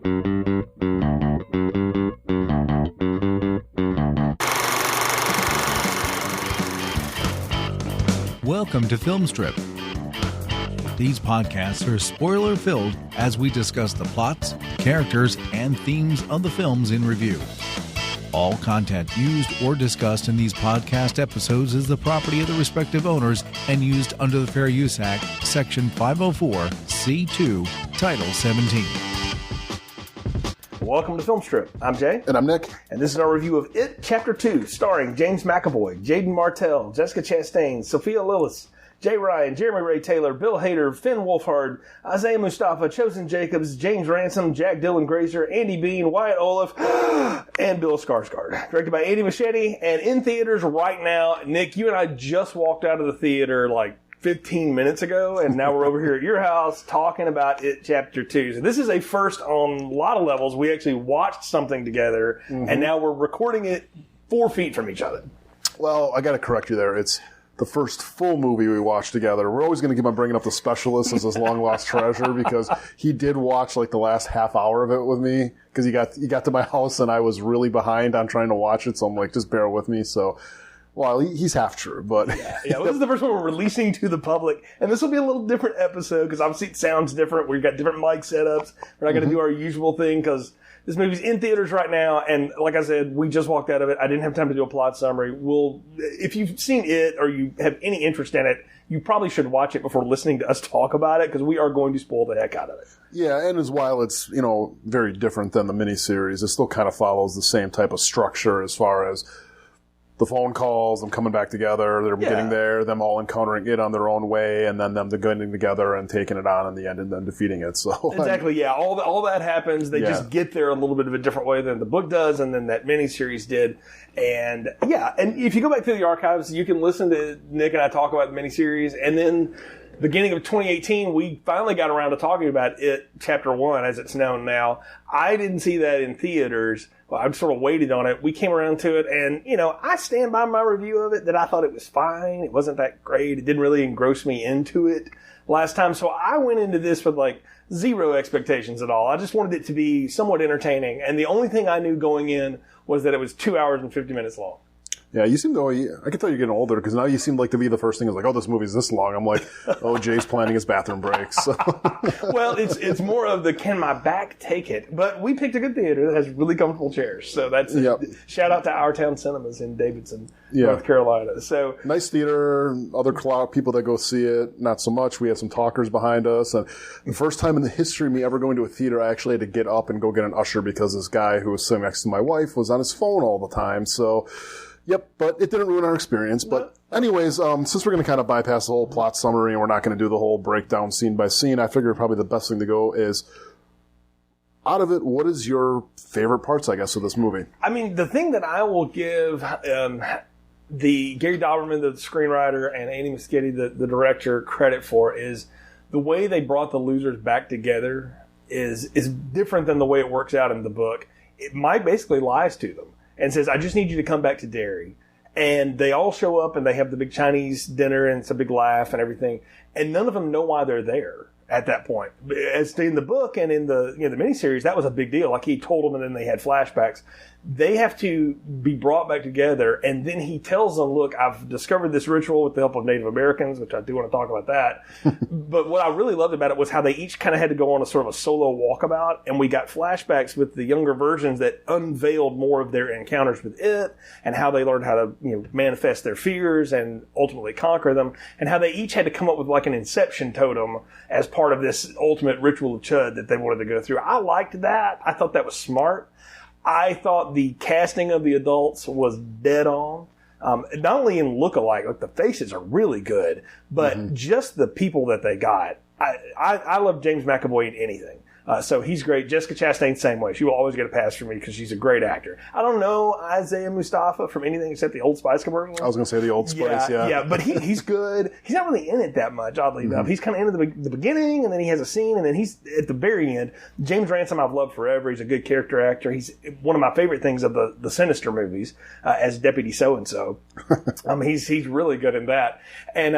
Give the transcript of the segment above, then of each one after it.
Welcome to Film Strip. These podcasts are spoiler-filled as we discuss the plots, characters, and themes of the films in review. All content used or discussed in these podcast episodes is the property of the respective owners and used under the Fair Use Act, Section 504, C2, Title 17. Welcome to Film Strip. I'm Jay. And I'm Nick. And this is our review of It, Chapter 2, starring James McAvoy, Jaden Martell, Jessica Chastain, Sophia Lillis, Jay Ryan, Jeremy Ray Taylor, Bill Hader, Finn Wolfhard, Isaiah Mustafa, Chosen Jacobs, James Ransom, Jack Dylan Grazer, Andy Bean, Wyatt Olaf, and Bill Skarsgård. Directed by Andy Machete and in theaters right now. Nick, you and I just walked out of the theater like 15 minutes ago, and now we're over here at your house talking about It Chapter 2. So this is a first on a lot of levels. We actually watched something together, and now we're recording it 4 feet from each other. Well, I got to correct you there. It's the first full movie we watched together. We're always going to keep on bringing up The Specialist as his long-lost treasure because he did watch like the last half hour of it with me because he got to my house and I was really behind on trying to watch it, so I'm like, just bear with me. So, well, he's half true, but... Yeah, this is the first one we're releasing to the public, and this will be a little different episode because obviously it sounds different. We've got different mic setups. We're not going to do our usual thing because this movie's in theaters right now, and like I said, we just walked out of it. I didn't have time to do a plot summary. If you've seen it or you have any interest in it, you probably should watch it before listening to us talk about it because we are going to spoil the heck out of it. Yeah, and as while it's, very different than the miniseries, it still kind of follows the same type of structure as far as the phone calls, them coming back together, they're getting there, them all encountering it on their own way, and then them getting together and taking it on in the end and then defeating it. So exactly, yeah. All that happens. They just get there a little bit of a different way than the book does, and then that miniseries did. And and if you go back through the archives, you can listen to Nick and I talk about the miniseries, and then beginning of 2018, we finally got around to talking about It Chapter 1, as it's known now. I didn't see that in theaters. Well, I sort of waited on it. We came around to it, and, I stand by my review of it that I thought it was fine. It wasn't that great. It didn't really engross me into it last time. So I went into this with, zero expectations at all. I just wanted it to be somewhat entertaining. And the only thing I knew going in was that it was 2 hours and 50 minutes long. Yeah, you seem I can tell you're getting older because now you seem like to be the first thing is like, oh, this movie's this long. I'm like, oh, Jay's planning his bathroom breaks. Well, it's more of the can my back take it? But we picked a good theater that has really comfortable chairs. So that's shout out to Our Town Cinemas in Davidson, North Carolina. So nice theater, other people that go see it, not so much. We had some talkers behind us. And the first time in the history of me ever going to a theater, I actually had to get up and go get an usher because this guy who was sitting next to my wife was on his phone all the time. So... Yep, but it didn't ruin our experience. But anyways, since we're going to kind of bypass the whole plot summary and we're not going to do the whole breakdown scene by scene, I figured probably the best thing to go is, out of it, what is your favorite parts, I guess, of this movie? I mean, the thing that I will give the Gary Dauberman, the screenwriter, and Andy Muschietti, the director, credit for is the way they brought the losers back together is different than the way it works out in the book. Mike basically lies to them and says, I just need you to come back to Derry. And they all show up and they have the big Chinese dinner and it's a big laugh and everything. And none of them know why they're there at that point. As in the book and in the the miniseries, that was a big deal. Like he told them and then they had flashbacks. They have to be brought back together, and then he tells them, look, I've discovered this ritual with the help of Native Americans, which I do want to talk about that. But what I really loved about it was how they each kind of had to go on a sort of a solo walkabout, and we got flashbacks with the younger versions that unveiled more of their encounters with it, and how they learned how to manifest their fears and ultimately conquer them, and how they each had to come up with like an inception totem as part of this ultimate ritual of Chud that they wanted to go through. I liked that. I thought that was smart. I thought the casting of the adults was dead on. Not only in look-alike, like the faces are really good, but just the people that they got. I love James McAvoy in anything. So he's great. Jessica Chastain, same way. She will always get a pass from me because she's a great actor. I don't know Isaiah Mustafa from anything except the Old Spice commercial. I was going to say the Old Spice, yeah. Yeah, but he's good. He's not really in it that much, oddly enough. He's kind of in the beginning, and then he has a scene, and then he's at the very end. James Ransom I've loved forever. He's a good character actor. He's one of my favorite things of the Sinister movies as Deputy So-and-so. He's really good in that. And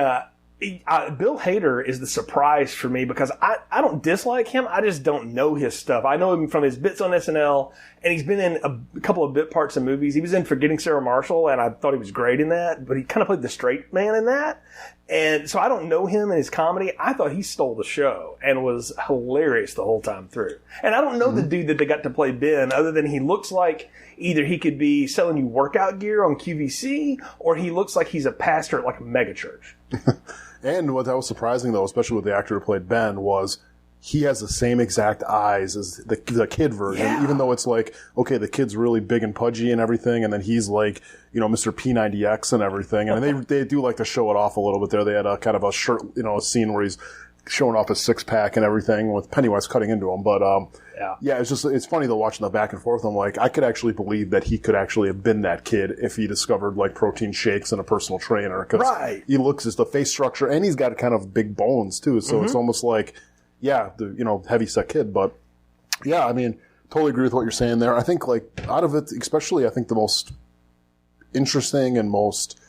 Bill Hader is the surprise for me because I don't dislike him. I just don't know his stuff. I know him from his bits on SNL, and he's been in a couple of bit parts in movies. He was in Forgetting Sarah Marshall, and I thought he was great in that, but he kind of played the straight man in that. And so I don't know him and his comedy. I thought he stole the show and was hilarious the whole time through. And I don't know the dude that they got to play Ben, other than he looks like either he could be selling you workout gear on QVC, or he looks like he's a pastor at like a megachurch. And what that was surprising, though, especially with the actor who played Ben, was he has the same exact eyes as the kid version, even though it's like, okay, the kid's really big and pudgy and everything, and then he's like, Mr. P90X and everything. And they do like to show it off a little bit there. They had a kind of a shirt, a scene where he's showing off his six-pack and everything with Pennywise cutting into him. But, it's funny, though, watching the back and forth. I'm like, I could actually believe that he could actually have been that kid if he discovered, like, protein shakes and a personal trainer. Because he looks as the face structure, and he's got kind of big bones, too. So it's almost like, the heavy-set kid. But, totally agree with what you're saying there. I think, like, out of it, especially, I think the most interesting and most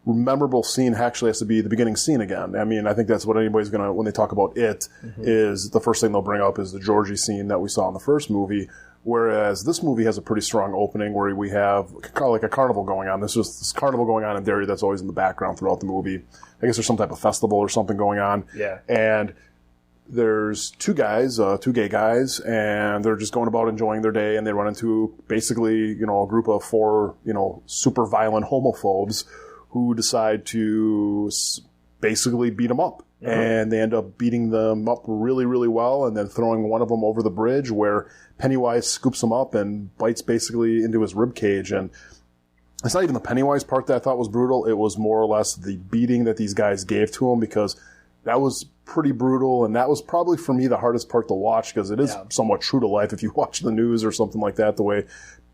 memorable scene actually has to be the beginning scene again. I mean, I think that's what anybody's going to, when they talk about it, is the first thing they'll bring up is the Georgie scene that we saw in the first movie, whereas this movie has a pretty strong opening where we have kind of like a carnival going on. There's just this carnival going on in Derry that's always in the background throughout the movie. I guess there's some type of festival or something going on. Yeah. And there's two gay guys, and they're just going about enjoying their day, and they run into basically, a group of four, super violent homophobes who decide to basically beat them up. And they end up beating them up really, really well, and then throwing one of them over the bridge where Pennywise scoops him up and bites basically into his rib cage. And it's not even the Pennywise part that I thought was brutal. It was more or less the beating that these guys gave to him, because that was pretty brutal, and that was probably for me the hardest part to watch, because it is somewhat true to life if you watch the news or something like that, the way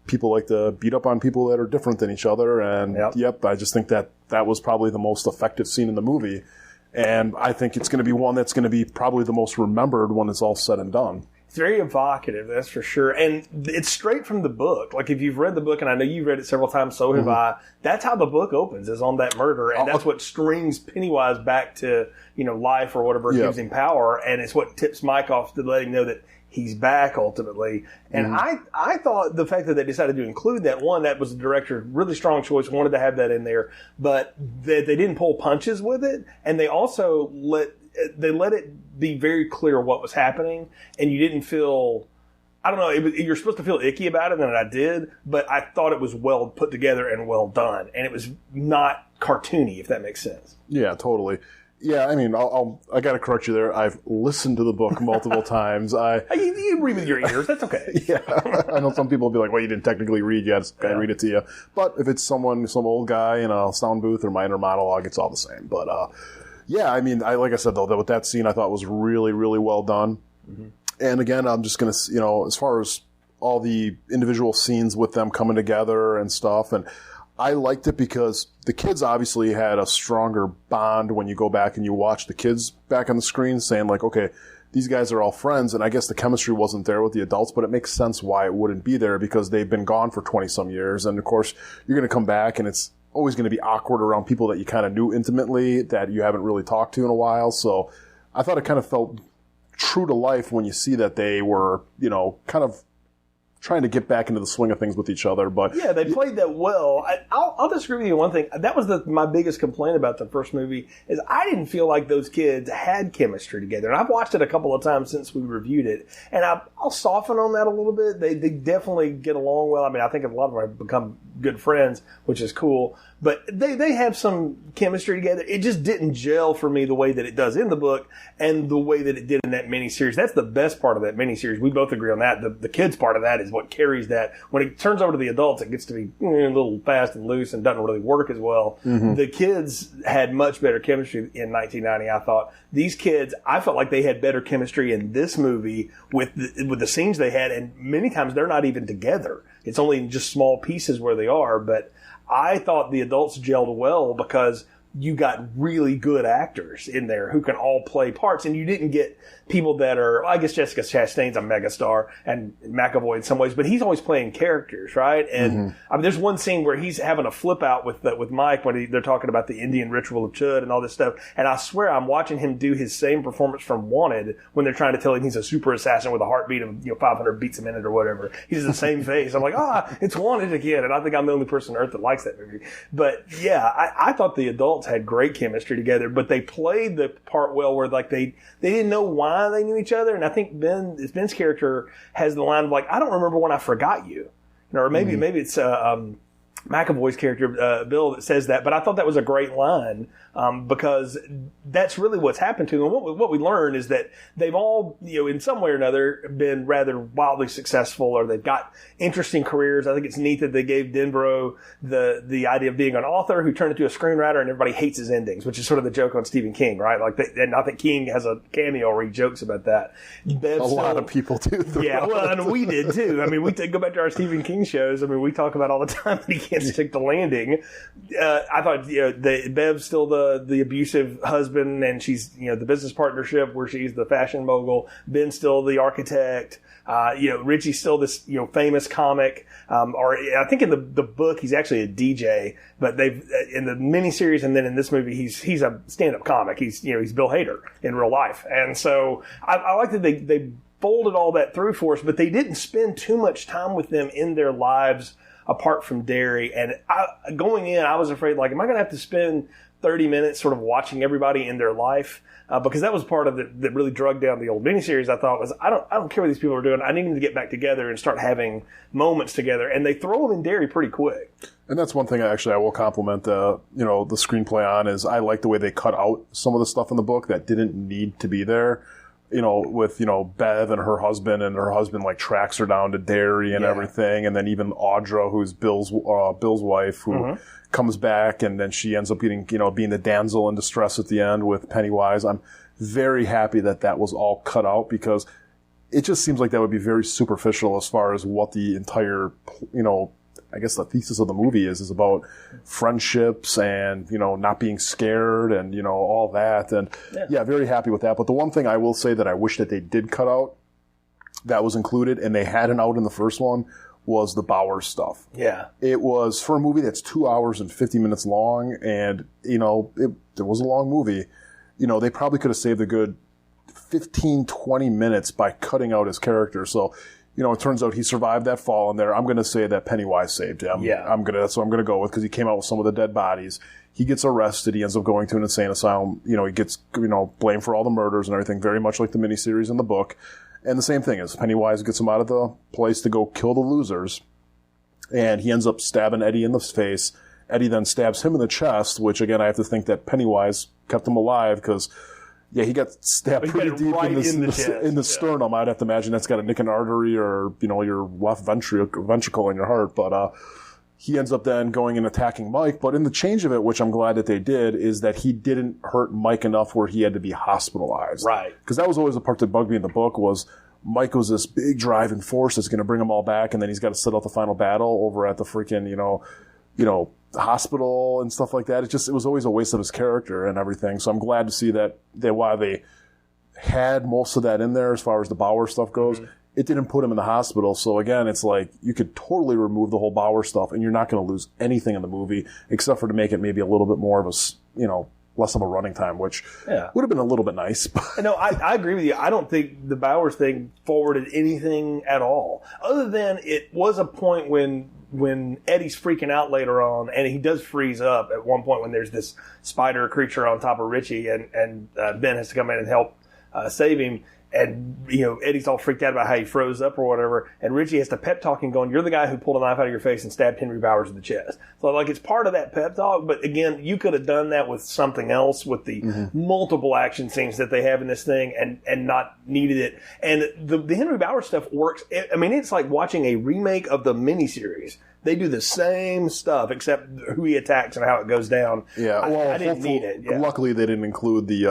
people like to beat up on people that are different than each other. And I just think that was probably the most effective scene in the movie. And I think it's going to be one that's going to be probably the most remembered when it's all said and done. It's very evocative, that's for sure. And it's straight from the book. Like, if you've read the book, and I know you've read it several times, so have I, that's how the book opens, is on that murder. And that's what strings Pennywise back to, life or whatever, gives him power. And it's what tips Mike off to let him know that he's back ultimately. And I thought the fact that they decided to include that, one, that was the director's really strong choice, wanted to have that in there, but they didn't pull punches with it. And they also let it be very clear what was happening, and you didn't feel, I don't know, you're supposed to feel icky about it, and I did, but I thought it was well put together and well done, and it was not cartoony, if that makes sense. Yeah, totally. Yeah, I mean, I got to correct you there. I've listened to the book multiple times. You read with your ears. That's okay. Yeah, I know some people will be like, well, you didn't technically read yet. I read it to you. But if it's some old guy in a sound booth or minor monologue, it's all the same. But I mean, like I said, though, with that scene, I thought was really, really well done. And again, I'm just going to, as far as all the individual scenes with them coming together and stuff, and I liked it because the kids obviously had a stronger bond when you go back and you watch the kids back on the screen saying, like, okay, these guys are all friends, and I guess the chemistry wasn't there with the adults, but it makes sense why it wouldn't be there, because they've been gone for 20-some years, and of course, you're going to come back, and it's always going to be awkward around people that you kind of knew intimately that you haven't really talked to in a while. So I thought it kind of felt true to life when you see that they were, kind of trying to get back into the swing of things with each other. But yeah, they played that well. I'll disagree with you on one thing. That was my biggest complaint about the first movie, is I didn't feel like those kids had chemistry together. And I've watched it a couple of times since we reviewed it, and I'll soften on that a little bit. They definitely get along well. I mean, I think a lot of them have become good friends, which is cool. But they have some chemistry together. It just didn't gel for me the way that it does in the book and the way that it did in that miniseries. That's the best part of that miniseries. We both agree on that. The kids part of that is what carries that. When it turns over to the adults, it gets to be a little fast and loose and doesn't really work as well. The kids had much better chemistry in 1990, I thought. These kids, I felt like they had better chemistry in this movie with the scenes they had, and many times they're not even together. It's only in just small pieces where they are, but I thought the adults gelled well because you got really good actors in there who can all play parts, and you didn't get people that are, I guess Jessica Chastain's a megastar, and McAvoy in some ways, but he's always playing characters, right? And I mean, there's one scene where he's having a flip out with Mike when they're talking about the Indian ritual of Chud and all this stuff, and I swear I'm watching him do his same performance from Wanted when they're trying to tell him he's a super assassin with a heartbeat of 500 beats a minute or whatever. He does the same face. I'm like, it's Wanted again, and I think I'm the only person on earth that likes that movie. But yeah, I thought the adults had great chemistry together, but they played the part well where like they didn't know why they knew each other. And I think Ben's character has the line of like, I don't remember when I forgot you. Or maybe it's McAvoy's character, Bill, that says that. But I thought that was a great line because that's really what's happened to them. What we learn is that they've all, in some way or another, been rather wildly successful, or they've got interesting careers. I think it's neat that they gave Denbrough the idea of being an author who turned into a screenwriter, and everybody hates his endings, which is sort of the joke on Stephen King, right? And I think King has a cameo where he jokes about that. A lot of people do. Yeah, well, and we did too. I mean, we go back to our Stephen King shows. I mean, we talk about all the time that he can't stick the landing. I thought, Bev's still the abusive husband, and she's, the business partnership where she's the fashion mogul. Ben's still the architect. Richie's still this, famous comic. Or I think in the book, he's actually a DJ, but they've, in the miniseries and then in this movie, he's a stand-up comic. He's Bill Hader in real life. And so I like that they folded all that through for us, but they didn't spend too much time with them in their lives apart from Derry. And going in, I was afraid, like, am I going to have to spend 30 minutes sort of watching everybody in their life? Because that was part of it that really drug down the old miniseries. I thought was, I don't care what these people are doing. I need them to get back together and start having moments together. And they throw them in Derry pretty quick. And that's one thing I will compliment the screenplay on is I like the way they cut out some of the stuff in the book that didn't need to be there. With, Bev and her husband like tracks her down to Derry and everything. And then even Audra, who's Bill's wife, who comes back, and then she ends up being the damsel in distress at the end with Pennywise. I'm very happy that was all cut out, because it just seems like that would be very superficial as far as what the entire, I guess the thesis of the movie is about friendships and, not being scared and, all that. And very happy with that. But the one thing I will say that I wish that they did cut out that was included, and they hadn't out in the first one, was the Bowers stuff. Yeah. It was, for a movie that's 2 hours and 50 minutes long, and, it was a long movie, they probably could have saved a good 15, 20 minutes by cutting out his character. So, it turns out he survived that fall in there. I'm going to say that Pennywise saved him. Yeah. That's what I'm going to go with, because he came out with some of the dead bodies. He gets arrested. He ends up going to an insane asylum. He gets, blamed for all the murders and everything, very much like the miniseries in the book. And the same thing is Pennywise gets him out of the place to go kill the losers. And he ends up stabbing Eddie in the face. Eddie then stabs him in the chest, which, again, I have to think that Pennywise kept him alive, because he got stabbed pretty deep right in the sternum. I'd have to imagine that's got to nick an artery or, your left ventricle in your heart. But he ends up then going and attacking Mike. But in the change of it, which I'm glad that they did, is that he didn't hurt Mike enough where he had to be hospitalized. Right. Because that was always the part that bugged me in the book, was Mike was this big driving force that's going to bring them all back, and then he's got to sit out the final battle over at the freaking, hospital and stuff like that. It was always a waste of his character and everything. So I'm glad to see that while they had most of that in there as far as the Bauer stuff goes, it didn't put him in the hospital. So again, it's like you could totally remove the whole Bauer stuff and you're not going to lose anything in the movie, except for to make it maybe a little bit more of a, less of a running time, which would have been a little bit nice. No, I agree with you. I don't think the Bowers thing forwarded anything at all, other than it was a point when Eddie's freaking out later on, and he does freeze up at one point when there's this spider creature on top of Richie, and Ben has to come in and help save him. And, Eddie's all freaked out about how he froze up or whatever. And Richie has to pep talk him going, you're the guy who pulled a knife out of your face and stabbed Henry Bowers in the chest. So, it's part of that pep talk. But again, you could have done that with something else, with the multiple action scenes that they have in this thing, and not needed it. And the Henry Bowers stuff works. It's like watching a remake of the miniseries. They do the same stuff, except who he attacks and how it goes down. Yeah, I didn't need it. Yeah. Luckily, they didn't include the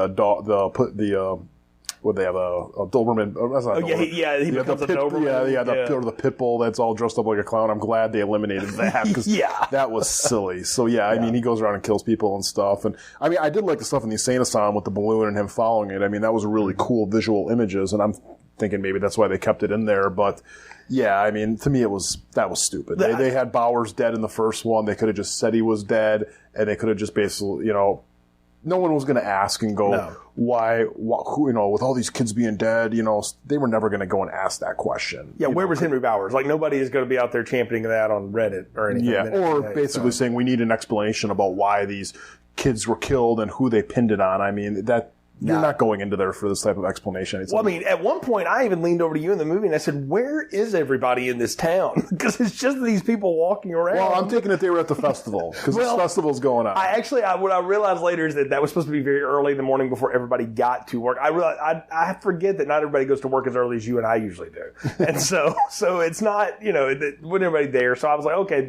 would they have a Doberman? That's not he becomes a Doberman. Or the pit bull that's all dressed up like a clown. I'm glad they eliminated that because that was silly. So I mean, he goes around and kills people and stuff. And I mean, I did like the stuff in the insane asylum with the balloon and him following it. I mean, that was really cool visual images, and I'm thinking maybe that's why they kept it in there. But yeah, I mean, to me, that was stupid. They had Bowers dead in the first one. They could have just said he was dead, and they could have just basically, no one was going to ask and go, why, who, with all these kids being dead, they were never going to go and ask that question. Yeah, where was Henry Bowers? Like, nobody is going to be out there championing that on Reddit or anything. Yeah, or basically saying we need an explanation about why these kids were killed and who they pinned it on. I mean, you're not going into there for this type of explanation. Well, I mean, at one point, I even leaned over to you in the movie and I said, where is everybody in this town? Because it's just these people walking around. Well, I'm taking it they were at the festival, because this festival's going on. What I realized later is that was supposed to be very early in the morning before everybody got to work. I realized, I forget that not everybody goes to work as early as you and I usually do. And so it's not, when everybody there. So I was like, okay,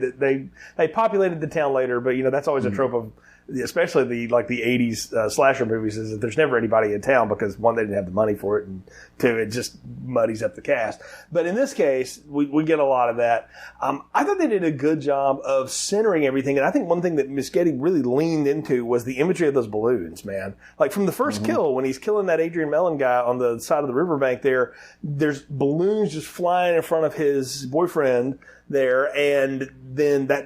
they populated the town later, but, that's always a trope of, especially the 80s slasher movies, is that there's never anybody in town because, one, they didn't have the money for it, and two, it just muddies up the cast. But in this case, we get a lot of that. I thought they did a good job of centering everything, and I think one thing that Muschietti really leaned into was the imagery of those balloons, man. Like, from the first kill, when he's killing that Adrian Mellon guy on the side of the riverbank there's balloons just flying in front of his boyfriend there, and then that,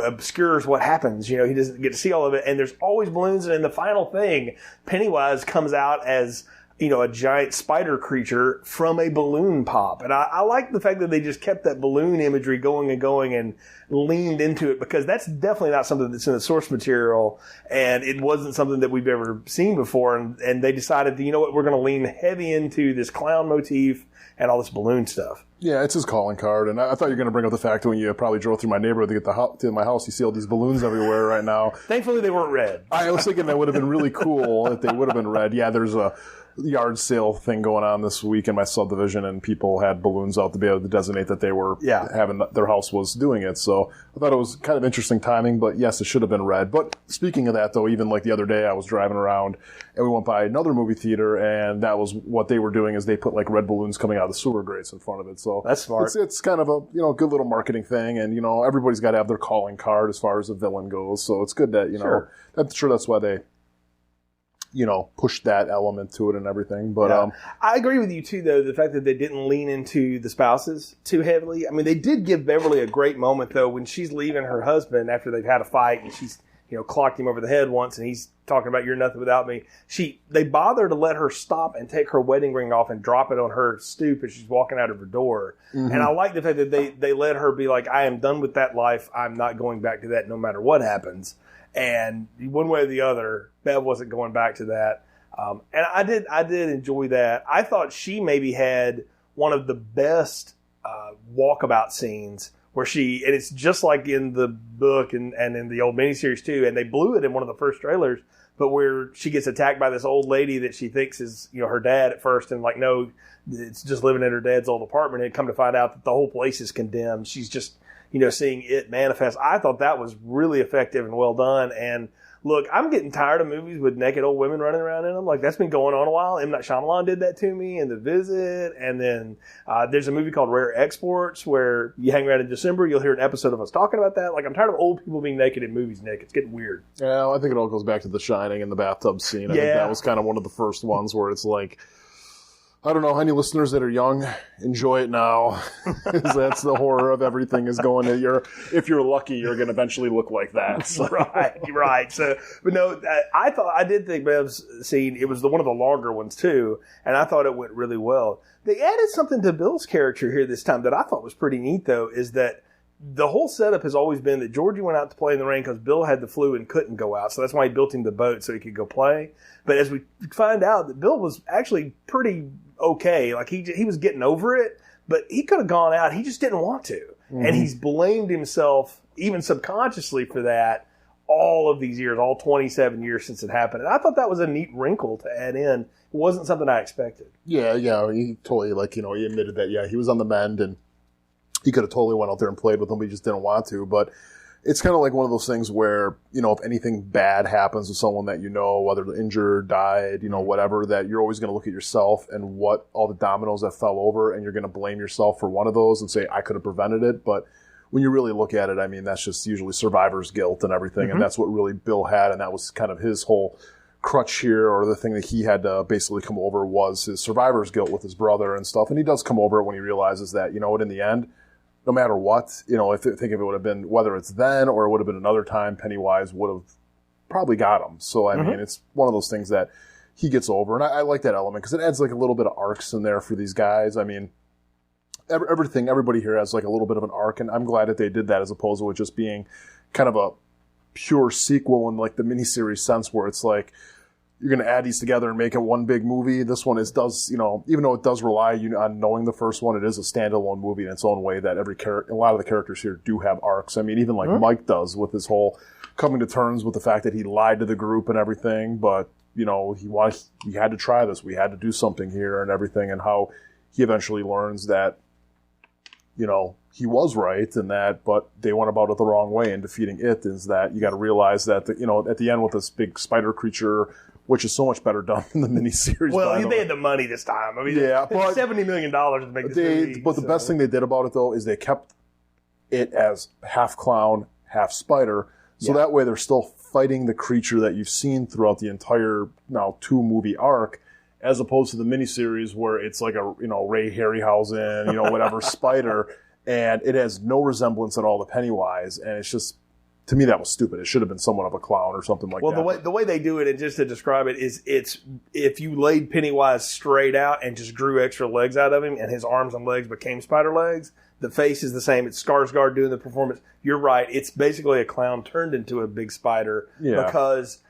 obscures what happens. He doesn't get to see all of it, and there's always balloons, and in the final thing, Pennywise comes out as, a giant spider creature from a balloon pop. And I like the fact that they just kept that balloon imagery going and leaned into it, because that's definitely not something that's in the source material, and it wasn't something that we've ever seen before, and they decided, we're going to lean heavy into this clown motif and all this balloon stuff. Yeah, it's his calling card, and I thought you were going to bring up the fact that when you probably drove through my neighborhood to get to my house, you see all these balloons everywhere right now. Thankfully, they weren't red. I was thinking that would have been really cool if they would have been red. Yeah, there's a yard sale thing going on this week in my subdivision, and people had balloons out to be able to designate that they were having their house was doing it. So I thought it was kind of interesting timing, but yes, it should have been red. But speaking of that, though, even like the other day, I was driving around and we went by another movie theater, and that was what they were doing, is they put like red balloons coming out of the sewer grates in front of it. So that's smart. It's kind of a good little marketing thing, and everybody's got to have their calling card as far as a villain goes. So it's good that I'm sure that's why they push that element to it and everything. But I agree with you too, though, the fact that they didn't lean into the spouses too heavily. I mean, they did give Beverly a great moment, though, when she's leaving her husband after they've had a fight, and she's clocked him over the head once, and he's talking about, you're nothing without me. They bother to let her stop and take her wedding ring off and drop it on her stoop as she's walking out of her door. Mm-hmm. And I like the fact that they let her be like, I am done with that life. I'm not going back to that no matter what happens. And one way or the other, Bev wasn't going back to that. And I did enjoy that. I thought she maybe had one of the best walkabout scenes where and it's just like in the book and in the old miniseries too, and they blew it in one of the first trailers, but where she gets attacked by this old lady that she thinks is, her dad at first, and like, no, it's just living in her dad's old apartment, and come to find out that the whole place is condemned. She's just, seeing it manifest. I thought that was really effective and well done. And look, I'm getting tired of movies with naked old women running around in them. Like, that's been going on a while. M. Night Shyamalan did that to me in The Visit. And then there's a movie called Rare Exports where you hang around in December, you'll hear an episode of us talking about that. Like, I'm tired of old people being naked in movies, Nick. It's getting weird. Yeah, I think it all goes back to The Shining and the bathtub scene. I think that was kind of one of the first ones where it's like, I don't know, any listeners that are young, enjoy it now. That's the horror of everything is going to if you're lucky, you're going to eventually look like that. So. Right. So, but no, I did think Bev's scene, it was one of the longer ones too, and I thought it went really well. They added something to Bill's character here this time that I thought was pretty neat, though, is that the whole setup has always been that Georgie went out to play in the rain because Bill had the flu and couldn't go out. So that's why he built him the boat so he could go play. But as we find out, that Bill was actually pretty okay. Like, he was getting over it, but he could have gone out. He just didn't want to. Mm-hmm. And he's blamed himself, even subconsciously, for that all of these years, all 27 years since it happened. And I thought that was a neat wrinkle to add in. It wasn't something I expected. Yeah, he totally, he admitted that, he was on the mend, and he could have totally went out there and played with him, but he just didn't want to. But, it's kind of like one of those things where, if anything bad happens to someone that whether they're injured, died, whatever, that you're always going to look at yourself and what all the dominoes that fell over, and you're going to blame yourself for one of those and say, I could have prevented it. But when you really look at it, I mean, that's just usually survivor's guilt and everything. And that's what really Bill had. And that was kind of his whole crutch here, or the thing that he had to basically come over, was his survivor's guilt with his brother and stuff. And he does come over it when he realizes that, in the end, no matter what, if it would have been, whether it's then or it would have been another time, Pennywise would have probably got him. So, I mean, it's one of those things that he gets over. And I like that element because it adds like a little bit of arcs in there for these guys. I mean, everybody here has like a little bit of an arc, and I'm glad that they did that as opposed to it just being kind of a pure sequel in like the miniseries sense where it's like, you're going to add these together and make it one big movie. This one does, even though it does rely on knowing the first one, it is a standalone movie in its own way that a lot of the characters here do have arcs. I mean, even like Mike does with his whole coming to terms with the fact that he lied to the group and everything, but, we had to try this. We had to do something here and everything, and how he eventually learns that, he was right and that, but they went about it the wrong way in defeating it. Is that you got to realize that, at the end with this big spider creature, which is so much better done in the miniseries. Well, they had the money this time. I mean, yeah, but $70 million to make this movie. But the best thing they did about it, though, is they kept it as half clown, half spider. So that way they're still fighting the creature that you've seen throughout the entire, now 2-movie arc, as opposed to the miniseries where it's like a, Ray Harryhausen, whatever spider, and it has no resemblance at all to Pennywise, and it's just, to me, that was stupid. It should have been somewhat of a clown or something like that. Well, the way they do it, and just to describe it, is it's if you laid Pennywise straight out and just grew extra legs out of him, and his arms and legs became spider legs, the face is the same. It's Skarsgård doing the performance. You're right. It's basically a clown turned into a big spider because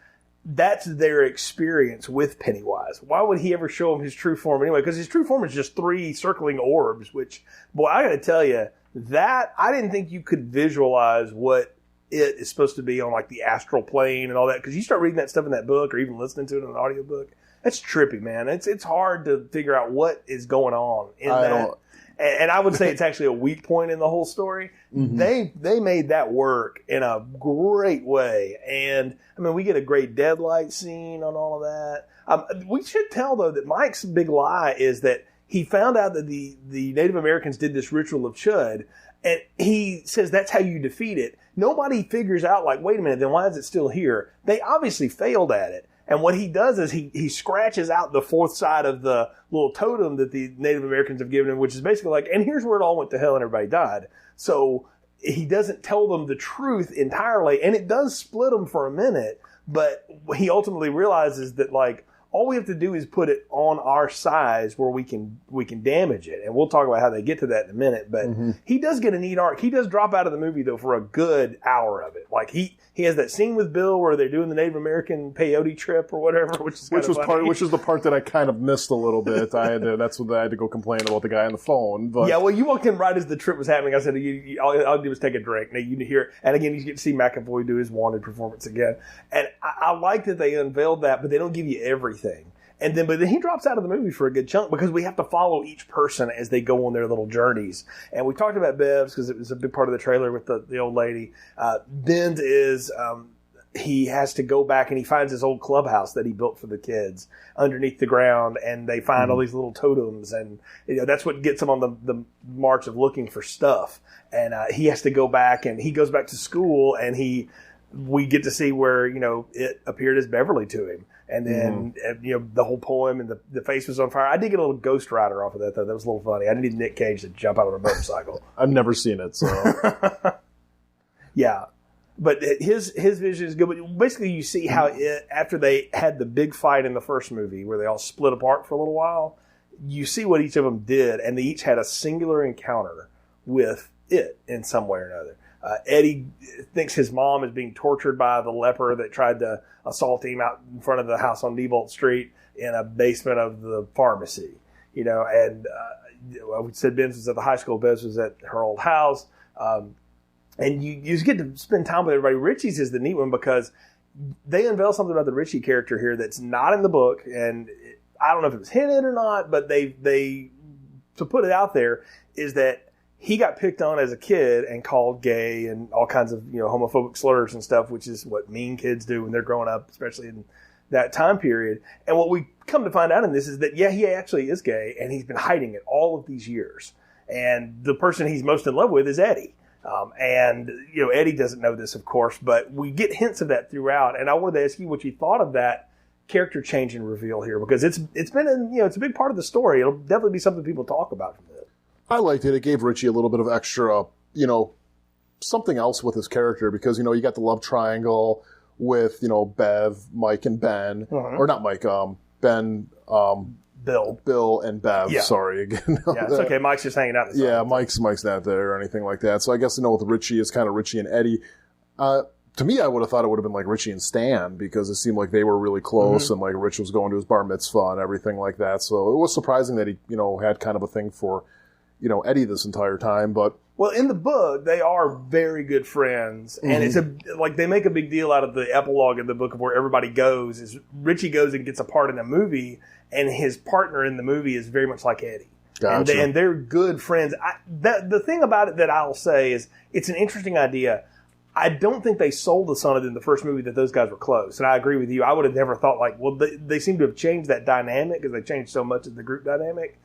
that's their experience with Pennywise. Why would he ever show him his true form anyway? Because his true form is just 3 circling orbs, which, boy, I got to tell you, that I didn't think you could visualize what it is supposed to be on like the astral plane and all that, because you start reading that stuff in that book or even listening to it in an audiobook, that's trippy, man. It's hard to figure out what is going on in that. And I would say it's actually a weak point in the whole story. They made that work in a great way. And I mean, we get a great deadlight scene on all of that. We should tell though that Mike's big lie is that he found out that the Native Americans did this ritual of Chud, and he says that's how you defeat it. Nobody figures out, like, wait a minute, then why is it still here? They obviously failed at it. And what he does is he scratches out the 4th side of the little totem that the Native Americans have given him, which is basically like, and here's where it all went to hell and everybody died. So he doesn't tell them the truth entirely, and it does split them for a minute, but he ultimately realizes that, like, all we have to do is put it on our size where we can damage it. And we'll talk about how they get to that in a minute. But he does get a neat arc. He does drop out of the movie, though, for a good hour of it. Like, he has that scene with Bill where they're doing the Native American peyote trip or whatever, which is the part that I kind of missed a little bit. That's what I had to go complain about the guy on the phone. But yeah, well, you walked in right as the trip was happening. I said, all I'll do is take a drink. Now you hear, and again, you get to see McAvoy do his Wanted performance again. And I like that they unveiled that, but they don't give you everything. But then he drops out of the movie for a good chunk because we have to follow each person as they go on their little journeys. And we talked about Bev's because it was a big part of the trailer with the old lady. Ben's is he has to go back and he finds his old clubhouse that he built for the kids underneath the ground, and they find all these little totems, and that's what gets him on the march of looking for stuff. And he has to go back, and he goes back to school, and we get to see where it appeared as Beverly to him. And then, the whole poem and the face was on fire. I did get a little Ghost Rider off of that, though. That was a little funny. I didn't need Nick Cage to jump out on a motorcycle. I've never seen it, so. Yeah. But his vision is good. But basically, you see how after they had the big fight in the first movie where they all split apart for a little while, you see what each of them did. And they each had a singular encounter with it in some way or another. Eddie thinks his mom is being tortured by the leper that tried to assault him out in front of the house on Diebold Street in a basement of the pharmacy. And we said Ben's was at the high school, Bez was at her old house. And you just get to spend time with everybody. Richie's is the neat one because they unveil something about the Richie character here that's not in the book. And I don't know if it was hinted or not, but they to put it out there is that he got picked on as a kid and called gay and all kinds of, homophobic slurs and stuff, which is what mean kids do when they're growing up, especially in that time period. And what we come to find out in this is that, he actually is gay, and he's been hiding it all of these years. And the person he's most in love with is Eddie. Eddie doesn't know this, of course, but we get hints of that throughout. And I wanted to ask you what you thought of that character change and reveal here, because it's been it's a big part of the story. It'll definitely be something people talk about from this. I liked it. It gave Richie a little bit of extra, something else with his character, because, you got the love triangle with, Bev, Mike, and Ben. Or not Mike, Ben, Bill and Bev. Yeah. Sorry again. Yeah, it's okay. Mike's just hanging out. Yeah, Mike's not there or anything like that. So I guess, with Richie, it's kind of Richie and Eddie. To me, I would have thought it would have been like Richie and Stan, because it seemed like they were really close, and like Rich was going to his bar mitzvah and everything like that. So it was surprising that he, had kind of a thing for, Eddie this entire time. But well, in the book, they are very good friends, and it's they make a big deal out of the epilogue in the book of where everybody goes. Is Richie goes and gets a part in a movie, and his partner in the movie is very much like Eddie. Gotcha. And they're good friends. The thing about it that I'll say is it's an interesting idea. I don't think they sold us on it in the first movie that those guys were close. And I agree with you. I would have never thought they seem to have changed that dynamic, because they changed so much of the group dynamic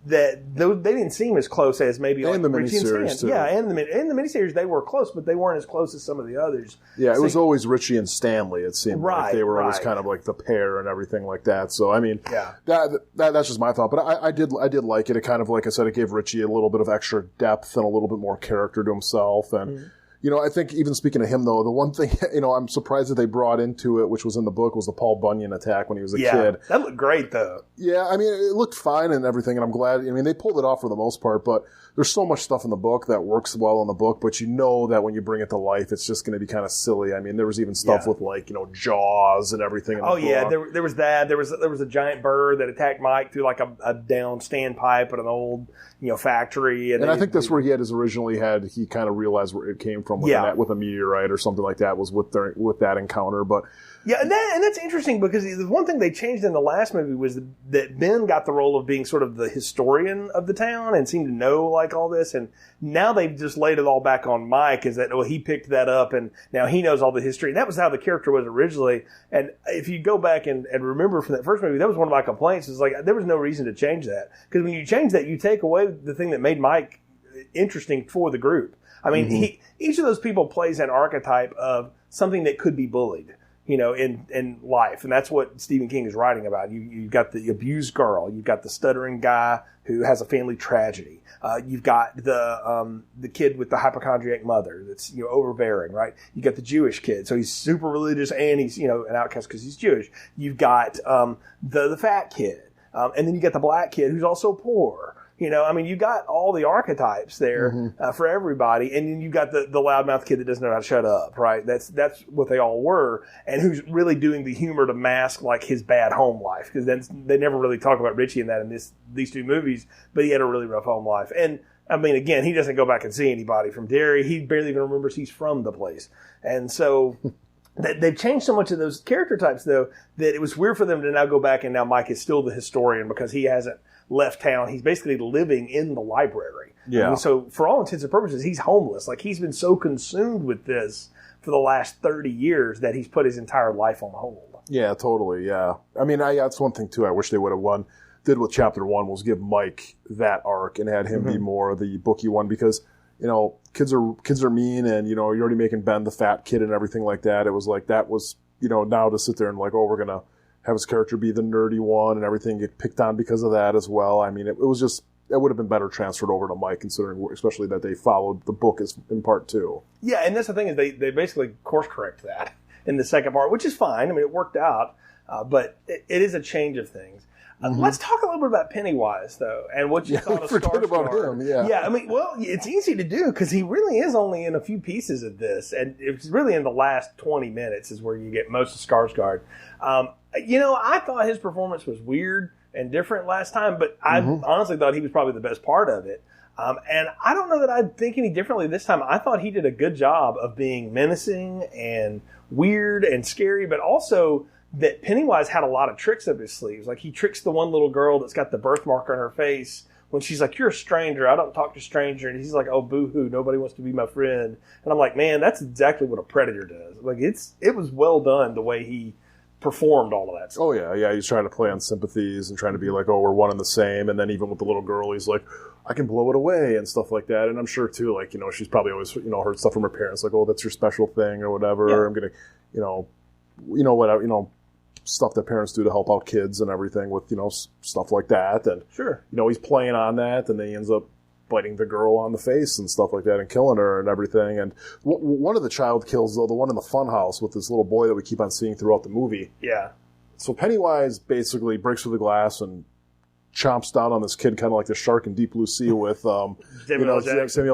that they didn't seem as close as maybe and like the Richie and miniseries Stan. too. Yeah, and the miniseries they were close, but they weren't as close as some of the others. Yeah, it was always Richie and Stanley. It seemed like they were always kind of like the pair and everything like that. So I mean, that's just my thought. But I did like it. It kind of, like I said, it gave Richie a little bit of extra depth and a little bit more character to himself. And I think even speaking of him, though, the one thing, I'm surprised that they brought into it, which was in the book, was the Paul Bunyan attack when he was a kid. That looked great, though. Yeah, I mean, it looked fine and everything, and I'm glad. I mean, they pulled it off for the most part, but there's so much stuff in the book that works well in the book, but that when you bring it to life, it's just going to be kind of silly. I mean, there was even stuff with, Jaws and everything in the book. Yeah, there was that. There was a giant bird that attacked Mike through, a down standpipe at an old, factory. And I think that's where he kind of realized where it came from with a meteorite or something like that, was with that encounter. But yeah, and that's interesting, because the one thing they changed in the last movie was that Ben got the role of being sort of the historian of the town and seemed to know all this, and now they've just laid it all back on Mike, is that he picked that up and now he knows all the history, and that was how the character was originally. And if you go back and remember from that first movie, that was one of my complaints, is there was no reason to change that, because when you change that, you take away the thing that made Mike interesting for the group. I mean, each of those people plays an archetype of something that could be bullied, in life. And that's what Stephen King is writing about. You've got the abused girl. You've got the stuttering guy who has a family tragedy. You've got the kid with the hypochondriac mother that's, overbearing, right? You got the Jewish kid. So he's super religious and he's, an outcast because he's Jewish. You've got the fat kid. And then you got the black kid who's also poor. You got all the archetypes there for everybody, and then you got the loudmouth kid that doesn't know how to shut up, right? That's what they all were, and who's really doing the humor to mask his bad home life, because they never really talk about Richie in that in these two movies, but he had a really rough home life. And again, he doesn't go back and see anybody from Derry. He barely even remembers he's from the place, and so. They've changed so much of those character types, though, that it was weird for them to now go back, and now Mike is still the historian because he hasn't left town. He's basically living in the library. Yeah. So for all intents and purposes, he's homeless. He's been so consumed with this for the last 30 years that he's put his entire life on hold. Yeah, totally, yeah. That's one thing, too, I wish they would have did with Chapter 1, was give Mike that arc and had him be more the booky one, because... kids are mean, and, you're already making Ben the fat kid and everything like that. It was now to sit there and we're going to have his character be the nerdy one and everything, get picked on because of that as well. It was just, it would have been better transferred over to Mike, considering especially that they followed the book in part 2. Yeah, and that's the thing, is they basically course correct that in the second part, which is fine. It worked out, but it is a change of things. Let's talk a little bit about Pennywise, though, and what you thought of Skarsgård. Forget about him, yeah. Yeah, it's easy to do, because he really is only in a few pieces of this, and it's really in the last 20 minutes is where you get most of Skarsgård. I thought his performance was weird and different last time, but I honestly thought he was probably the best part of it. And I don't know that I'd think any differently this time. I thought he did a good job of being menacing and weird and scary, but also... that Pennywise had a lot of tricks up his sleeves. He tricks the one little girl that's got the birthmark on her face when she's like, "You're a stranger. I don't talk to strangers," and he's like, "Oh, boo-hoo, nobody wants to be my friend." And I'm like, man, that's exactly what a predator does. Like, it was well done the way he performed all of that stuff. Oh, yeah. He's trying to play on sympathies and trying to be like, oh, we're one and the same. And then even with the little girl, he's like, I can blow it away and stuff like that. And I'm sure, too, like, she's probably always, heard stuff from her parents, like, oh, that's your special thing or whatever. Yeah. I'm going to, stuff that parents do to help out kids and everything with, stuff like that. And, sure. He's playing on that, and then he ends up biting the girl on the face and stuff like that and killing her and everything. And one of the child kills, though, the one in the funhouse with this little boy that we keep on seeing throughout the movie. Yeah. So Pennywise basically breaks through the glass and chomps down on this kid, kind of like the shark in Deep Blue Sea with Samuel L.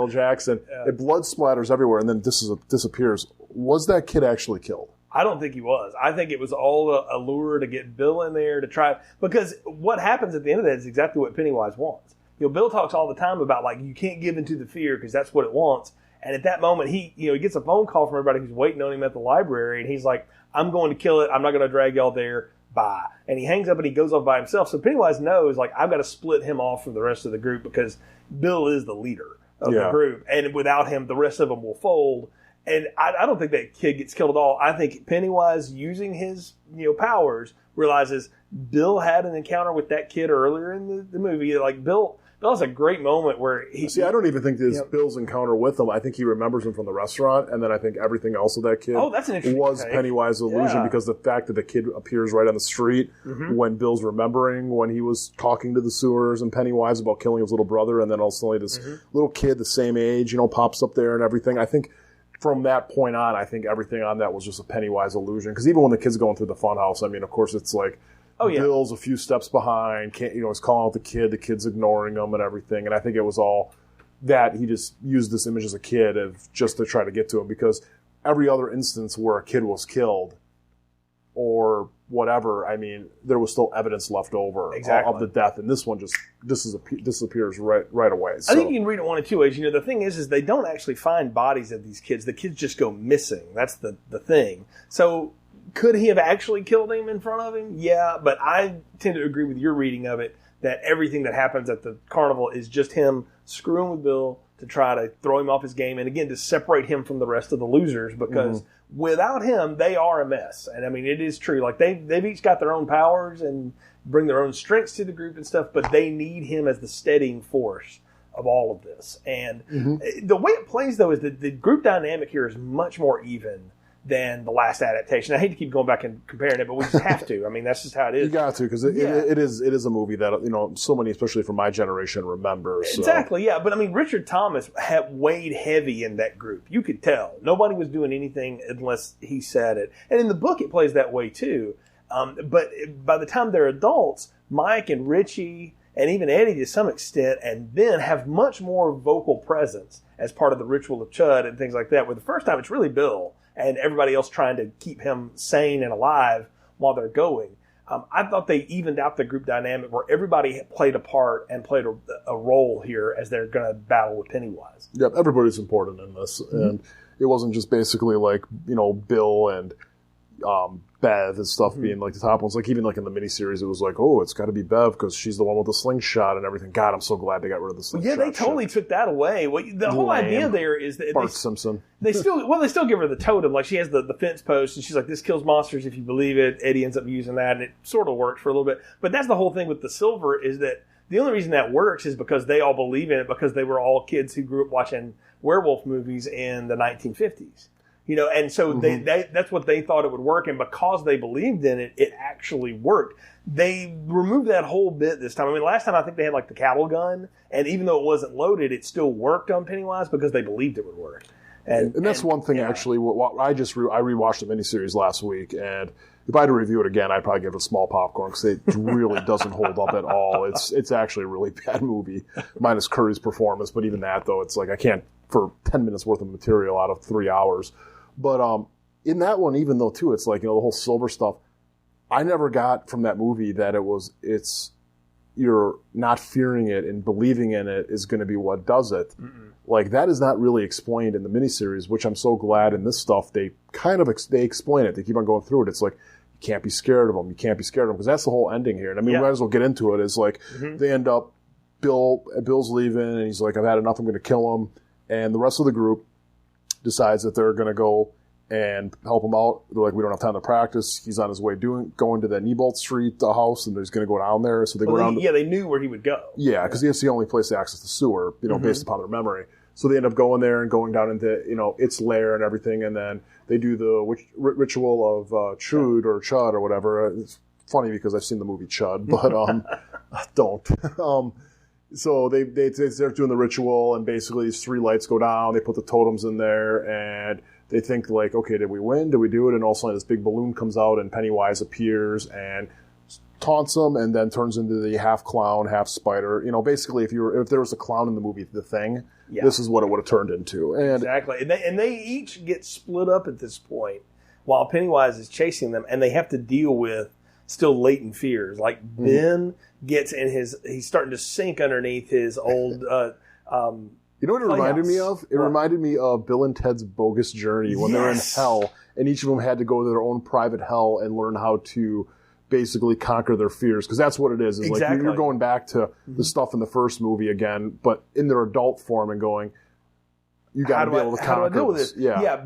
Jackson. Yeah. It blood splatters everywhere and then disappears. Was that kid actually killed? I don't think he was. I think it was all a lure to get Bill in there to try, because what happens at the end of that is exactly what Pennywise wants. Bill talks all the time about, like, you can't give into the fear because that's what it wants. And at that moment, he gets a phone call from everybody who's waiting on him at the library, and he's like, I'm going to kill it. I'm not going to drag y'all there. Bye. And he hangs up and he goes off by himself. So Pennywise knows, like, I've got to split him off from the rest of the group because Bill is the leader of the group. And without him, the rest of them will fold. And I don't think that kid gets killed at all. I think Pennywise, using his powers, realizes Bill had an encounter with that kid earlier in the movie. Like, Bill has a great moment where he... See, I don't even think this Bill's encounter with him. I think he remembers him from the restaurant, and then I think everything else of that kid that's an interesting was take. Pennywise's illusion, because the fact that the kid appears right on the street when Bill's remembering when he was talking to the sewers and Pennywise about killing his little brother, and then also this little kid the same age, pops up there and everything. I think from that point on, I think everything on that was just a Pennywise illusion. Because even when the kid's going through the funhouse, I mean, of course, it's like... Bill's a few steps behind. He's calling out the kid. The kid's ignoring him and everything. And I think it was all that he just used this image as a kid just to try to get to him. Because every other instance where a kid was killed or whatever, I mean, there was still evidence left over of the death. And this one just disappears right away. So. I think you can read it one of two ways. The thing is they don't actually find bodies of these kids. The kids just go missing. That's the thing. So... could he have actually killed him in front of him? Yeah, but I tend to agree with your reading of it, that everything that happens at the carnival is just him screwing with Bill to try to throw him off his game, and again, to separate him from the rest of the losers, because without him, they are a mess. And I mean, it is true. Like, they've each got their own powers and bring their own strengths to the group and stuff, but they need him as the steadying force of all of this. And the way it plays, though, is that the group dynamic here is much more even than the last adaptation. I hate to keep going back and comparing it, but we just have to. I mean, that's just how it is. You got to, because it is a movie that, so many, especially from my generation, remember. So. Exactly, yeah. But I mean, Richard Thomas weighed heavy in that group. You could tell. Nobody was doing anything unless he said it. And in the book, it plays that way too. But by the time they're adults, Mike and Richie and even Eddie to some extent, and Ben have much more vocal presence as part of the ritual of Chud and things like that. Where the first time it's really Bill and everybody else trying to keep him sane and alive while they're going. I thought they evened out the group dynamic where everybody played a part and played a role here as they're going to battle with Pennywise. Yep, everybody's important in this. And it wasn't just basically like, Bill and Bev and stuff being like the top ones. Like, even like in the miniseries, it was like, oh, it's got to be Bev because she's the one with the slingshot and everything. God, I'm so glad they got rid of the slingshot. Yeah, they totally took that away. Well, the whole idea there is that Bart Simpson. They still give her the totem. Like, she has the fence post, and she's like, this kills monsters if you believe it. Eddie ends up using that, and it sort of works for a little bit. But that's the whole thing with the silver, is that the only reason that works is because they all believe in it, because they were all kids who grew up watching werewolf movies in the 1950s. And so they that's what they thought it would work, and because they believed in it, it actually worked. They removed that whole bit this time. I mean, last time I think they had like the cattle gun, and even though it wasn't loaded, it still worked on Pennywise because they believed it would work. And that's one thing, actually. I rewatched the miniseries last week, and if I had to review it again, I'd probably give it a small popcorn because it really doesn't hold up at all. It's actually a really bad movie, minus Curry's performance. But even that, though, it's like I can't, for 10 minutes worth of material out of 3 hours. But in that one, even though, too, it's like, the whole silver stuff, I never got from that movie that you're not fearing it and believing in it is going to be what does it. Like, that is not really explained in the miniseries, which I'm so glad in this stuff they explain it. They keep on going through it. It's like, you can't be scared of them. You can't be scared of them, because that's the whole ending here. And I mean, we might as well get into it. It's like they end up Bill's leaving, and he's like, I've had enough, I'm going to kill him. And the rest of the group decides that they're going to go and help him out. They're like, we don't have time to practice. He's on his way going to that Niebolt Street house, and he's going to go down there. So they go down. They knew where he would go. Yeah, because it's the only place to access the sewer, based upon their memory. So they end up going there and going down into, its lair and everything, and then they do the ritual of Chud or whatever. It's funny because I've seen the movie Chud, but don't. So they start doing the ritual, and basically these 3 lights go down. They put the totems in there, and they think like, okay, did we win? Did we do it? And all of a sudden this big balloon comes out, and Pennywise appears and taunts them, and then turns into the half clown, half spider. Basically, if there was a clown in the movie The Thing, this is what it would have turned into. And exactly. And they each get split up at this point while Pennywise is chasing them, and they have to deal with still latent fears. Like Ben gets in he's starting to sink underneath his old you know what it reminded me of? It reminded me of Bill and Ted's Bogus Journey when they're in hell, and each of them had to go to their own private hell and learn how to basically conquer their fears, because that's what it is. Exactly. Like you're going back to the stuff in the first movie again, but in their adult form, and going, you got to be able to conquer. How do I deal with this? Yeah.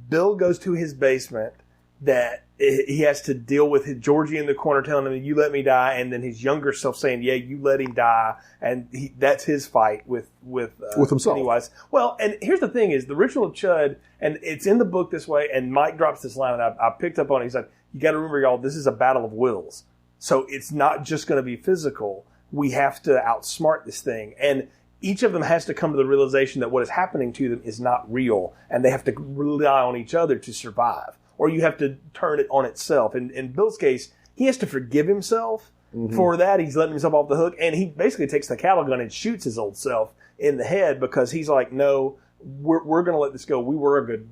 Bill goes to his basement that he has to deal with Georgie in the corner telling him, "You let me die," and then his younger self saying, "Yeah, you let him die," and that's his fight with himself. Pennywise. Well, and here's the thing: is the ritual of Chud, and it's in the book this way. And Mike drops this line, and I picked up on it. He said, "You got to remember, y'all, this is a battle of wills. So it's not just going to be physical. We have to outsmart this thing." And each of them has to come to the realization that what is happening to them is not real, and they have to rely on each other to survive. Or you have to turn it on itself. In Bill's case, he has to forgive himself for that. He's letting himself off the hook. And he basically takes the cattle gun and shoots his old self in the head, because he's like, no, we're going to let this go. We were a good,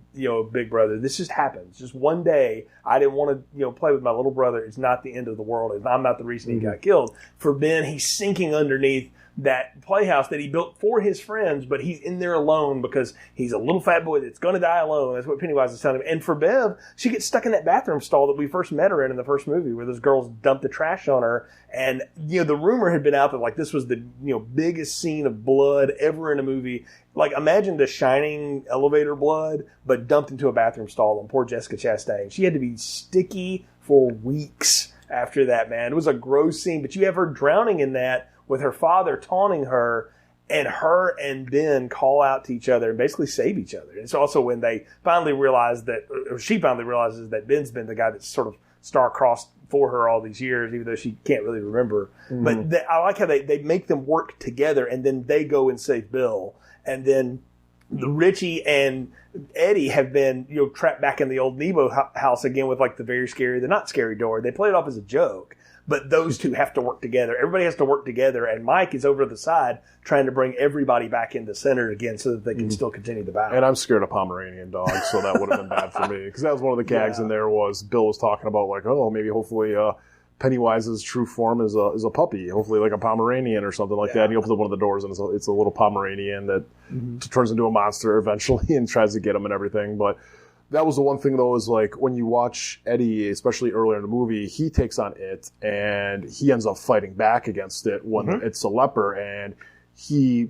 big brother. This just happens. Just one day, I didn't want to, play with my little brother. It's not the end of the world. And I'm not the reason he got killed. For Ben, he's sinking underneath that playhouse that he built for his friends, but he's in there alone because he's a little fat boy that's going to die alone. That's what Pennywise is telling him. And for Bev, she gets stuck in that bathroom stall that we first met her in the first movie, where those girls dumped the trash on her. And, the rumor had been out that, like, this was the, biggest scene of blood ever in a movie. Like, imagine The Shining elevator blood, but dumped into a bathroom stall on poor Jessica Chastain. She had to be sticky for weeks after that, man. It was a gross scene, but you have her drowning in that, with her father taunting her, and her and Ben call out to each other and basically save each other. It's also when they finally realize or she finally realizes that Ben's been the guy that's sort of star-crossed for her all these years, even though she can't really remember. But I like how they make them work together, and then they go and save Bill. And then Richie and Eddie have been, trapped back in the old Nebo house again with, like, the very scary, the not scary door. They play it off as a joke. But those two have to work together. Everybody has to work together, and Mike is over the side trying to bring everybody back into center again so that they can still continue the battle. And I'm scared of Pomeranian dogs, so that would have been bad for me. Because that was one of the gags in there was Bill was talking about, like, hopefully Pennywise's true form is a puppy, hopefully like a Pomeranian or something like that. And he opens up one of the doors, and it's a little Pomeranian that turns into a monster eventually and tries to get him and everything. But that was the one thing, though, is like when you watch Eddie, especially earlier in the movie, he takes on it and he ends up fighting back against it when it's a leper, and he,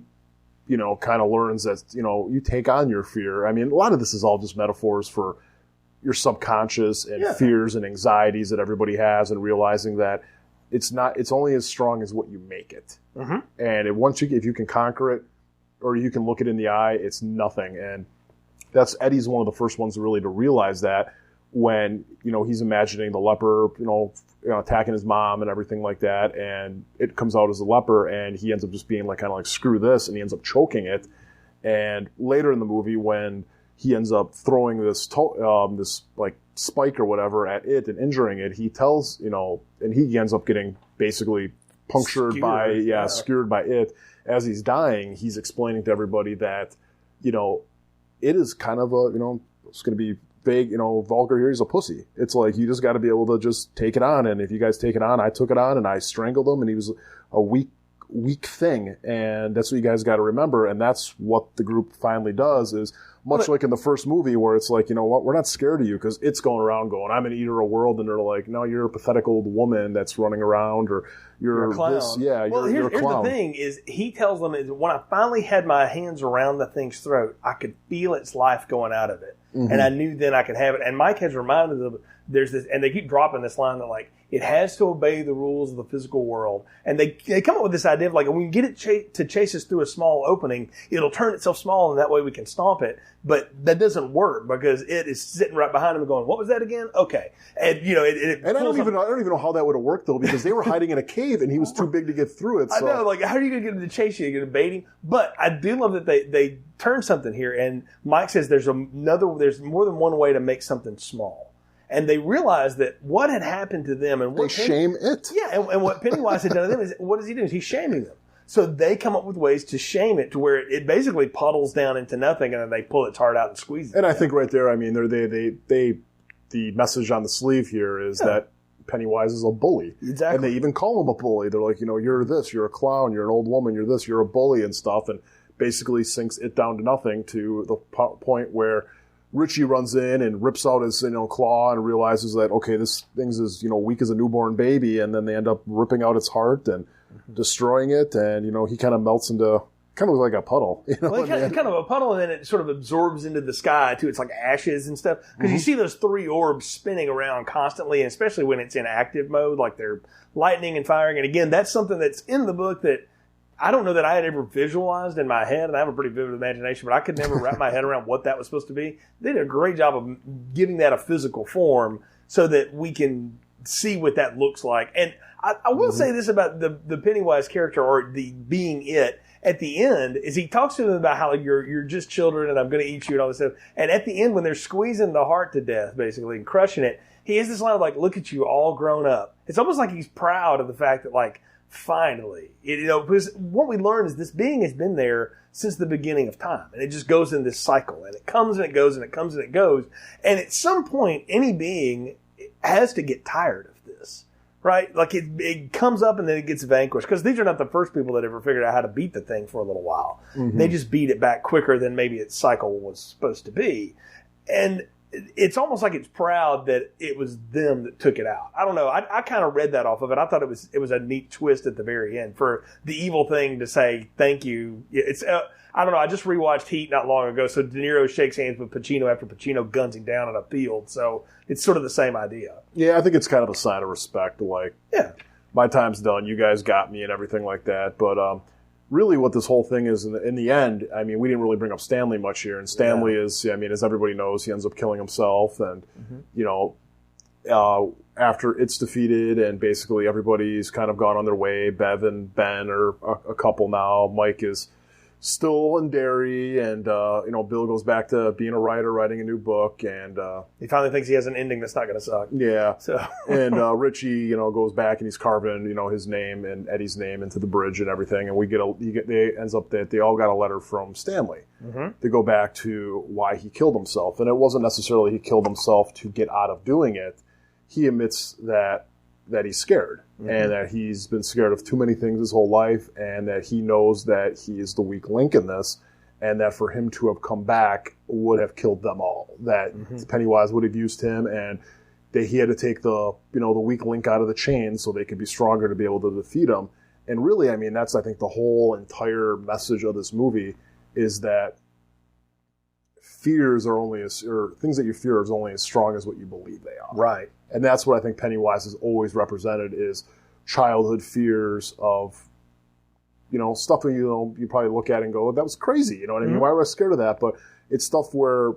kind of learns that, you take on your fear. I mean, a lot of this is all just metaphors for your subconscious and fears and anxieties that everybody has, and realizing that it's only as strong as what you make it. And if you can conquer it, or you can look it in the eye, it's nothing. And Eddie's one of the first ones to realize that when, he's imagining the leper, attacking his mom and everything like that, and it comes out as a leper, and he ends up just being like, kind of like, screw this, and he ends up choking it. And later in the movie, when he ends up throwing this like spike or whatever at it and injuring it, he tells, and he ends up getting basically punctured skewered by it. As he's dying, he's explaining to everybody that, it is kind of it's going to be vague, vulgar here. He's a pussy. It's like, you just got to be able to just take it on. And if you guys take it on, I took it on and I strangled him, and he was a weak weak thing. And that's what you guys got to remember. And that's what the group finally does is much like in the first movie where it's like, you know what, we're not scared of you because it's going around going, I'm an eater of world. And they're like, no, you're a pathetic old woman that's running around or you're a clown. This. Yeah, well, you're a clown. Here's the thing is he tells them is when I finally had my hands around the thing's throat, I could feel its life going out of it. Mm-hmm. And I knew then I could have it. And Mike has reminded them there's this, and they keep dropping this line that like, it has to obey the rules of the physical world. And they come up with this idea of like, when we get it to chase us through a small opening, it'll turn itself small and that way we can stomp it. But that doesn't work because it is sitting right behind him going, what was that again? Okay. And you know, and I don't even know how that would have worked though, because they were hiding in a cave and he was too big to get through it. So. I know, like, how are you going to get him to chase you? You're going to bait him? But I do love that they turn something here. And Mike says there's more than one way to make something small. And they realized that what had happened to them and what shame it. Yeah, and what Pennywise had done to them is what does he do? He's shaming them. So they come up with ways to shame it to where it basically puddles down into nothing, and then they pull its heart out and squeeze it. And I think right there, I mean, the message on the sleeve here is that Pennywise is a bully. Exactly. And they even call him a bully. They're like, you know, you're this, you're a clown, you're an old woman, you're this, you're a bully and stuff, and basically sinks it down to nothing to the point where Richie runs in and rips out his claw and realizes that, okay, this thing's as weak as a newborn baby, and then they end up ripping out its heart and destroying it, and he kind of melts into kind of like a puddle. Well, kind of a puddle, and then it sort of absorbs into the sky too. It's like ashes and stuff because you see those three orbs spinning around constantly, and especially when it's in active mode, like they're lightning and firing. And again, that's something that's in the book that I don't know that I had ever visualized in my head, and I have a pretty vivid imagination, but I could never wrap my head around what that was supposed to be. They did a great job of giving that a physical form so that we can see what that looks like. And I will say this about the Pennywise character, or the being it, at the end, is he talks to them about how you're just children and I'm going to eat you and all this stuff. And at the end, when they're squeezing the heart to death, basically, and crushing it, he has this line of like, look at you, all grown up. It's almost like he's proud of the fact that like, finally, because what we learn is this being has been there since the beginning of time, and it just goes in this cycle, and it comes and it goes, and it comes and it goes, and at some point, any being has to get tired of this, right? Like it comes up and then it gets vanquished, because these are not the first people that ever figured out how to beat the thing for a little while. Mm-hmm. They just beat it back quicker than maybe its cycle was supposed to be, and it's almost like it's proud that it was them that took it out. I don't know. I kind of read that off of it. I thought it was a neat twist at the very end for the evil thing to say thank you. It's I don't know. I just rewatched Heat not long ago. So De Niro shakes hands with Pacino after Pacino guns him down in a field. So it's sort of the same idea. Yeah, I think it's kind of a sign of respect. Like, my time's done. You guys got me and everything like that. But really what this whole thing is in the end, I mean, we didn't really bring up Stanley much here. And Stanley is, I mean, as everybody knows, he ends up killing himself. And, after it's defeated and basically everybody's kind of gone on their way, Bev and Ben are a couple now. Mike is still in Derry, and Bill goes back to being a writer, writing a new book, and he finally thinks he has an ending that's not going to suck. Yeah. So and Richie, goes back and he's carving, his name and Eddie's name into the bridge and everything, and ends up that they all got a letter from Stanley to go back to why he killed himself, and it wasn't necessarily he killed himself to get out of doing it. He admits that he's scared. And that he's been scared of too many things his whole life, and that he knows that he is the weak link in this, and that for him to have come back would have killed them all. That Pennywise would have used him, and that he had to take the weak link out of the chain so they could be stronger to be able to defeat him. And really, I mean, that's, I think, the whole entire message of this movie is that fears are only things that you fear is only as strong as what you believe they are. Right. And that's what I think Pennywise has always represented is childhood fears of, stuff that, you probably look at and go, that was crazy. You know what I mean? Why was I scared of that? But it's stuff where,